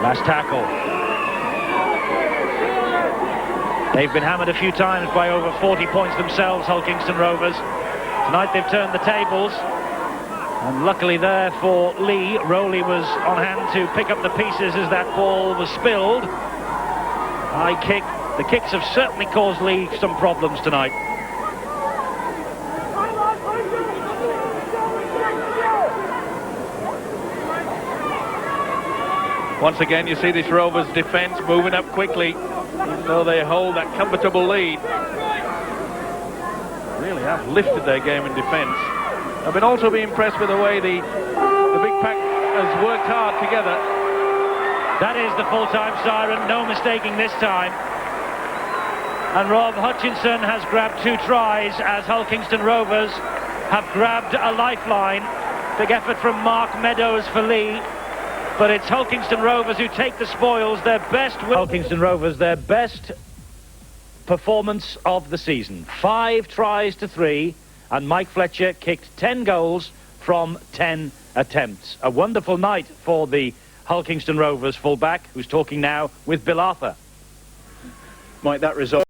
Last tackle. They've been hammered a few times by over 40 points themselves, Hull Kingston Rovers. Tonight they've turned the tables. And luckily there for Leigh, Rowley was on hand to pick up the pieces as that ball was spilled. High kick. The kicks have certainly caused Leigh some problems tonight. Once again, you see this Rovers defence moving up quickly, even though they hold that comfortable lead. Really have lifted their game in defence. I've been also been impressed with the way the big pack has worked hard together. That is the full-time siren, no mistaking this time. And Rob Hutchinson has grabbed 2 tries as Hull Kingston Rovers have grabbed a lifeline. Big effort from Mark Meadows for Leigh. But it's Hulkingston Rovers who take the spoils. Their best... Hulkingston Rovers, their best performance of the season. 5 tries to 3, and Mike Fletcher kicked 10 goals from 10 attempts. A wonderful night for the Hulkingston Rovers fullback, who's talking now with Bill Arthur. Mike, that result...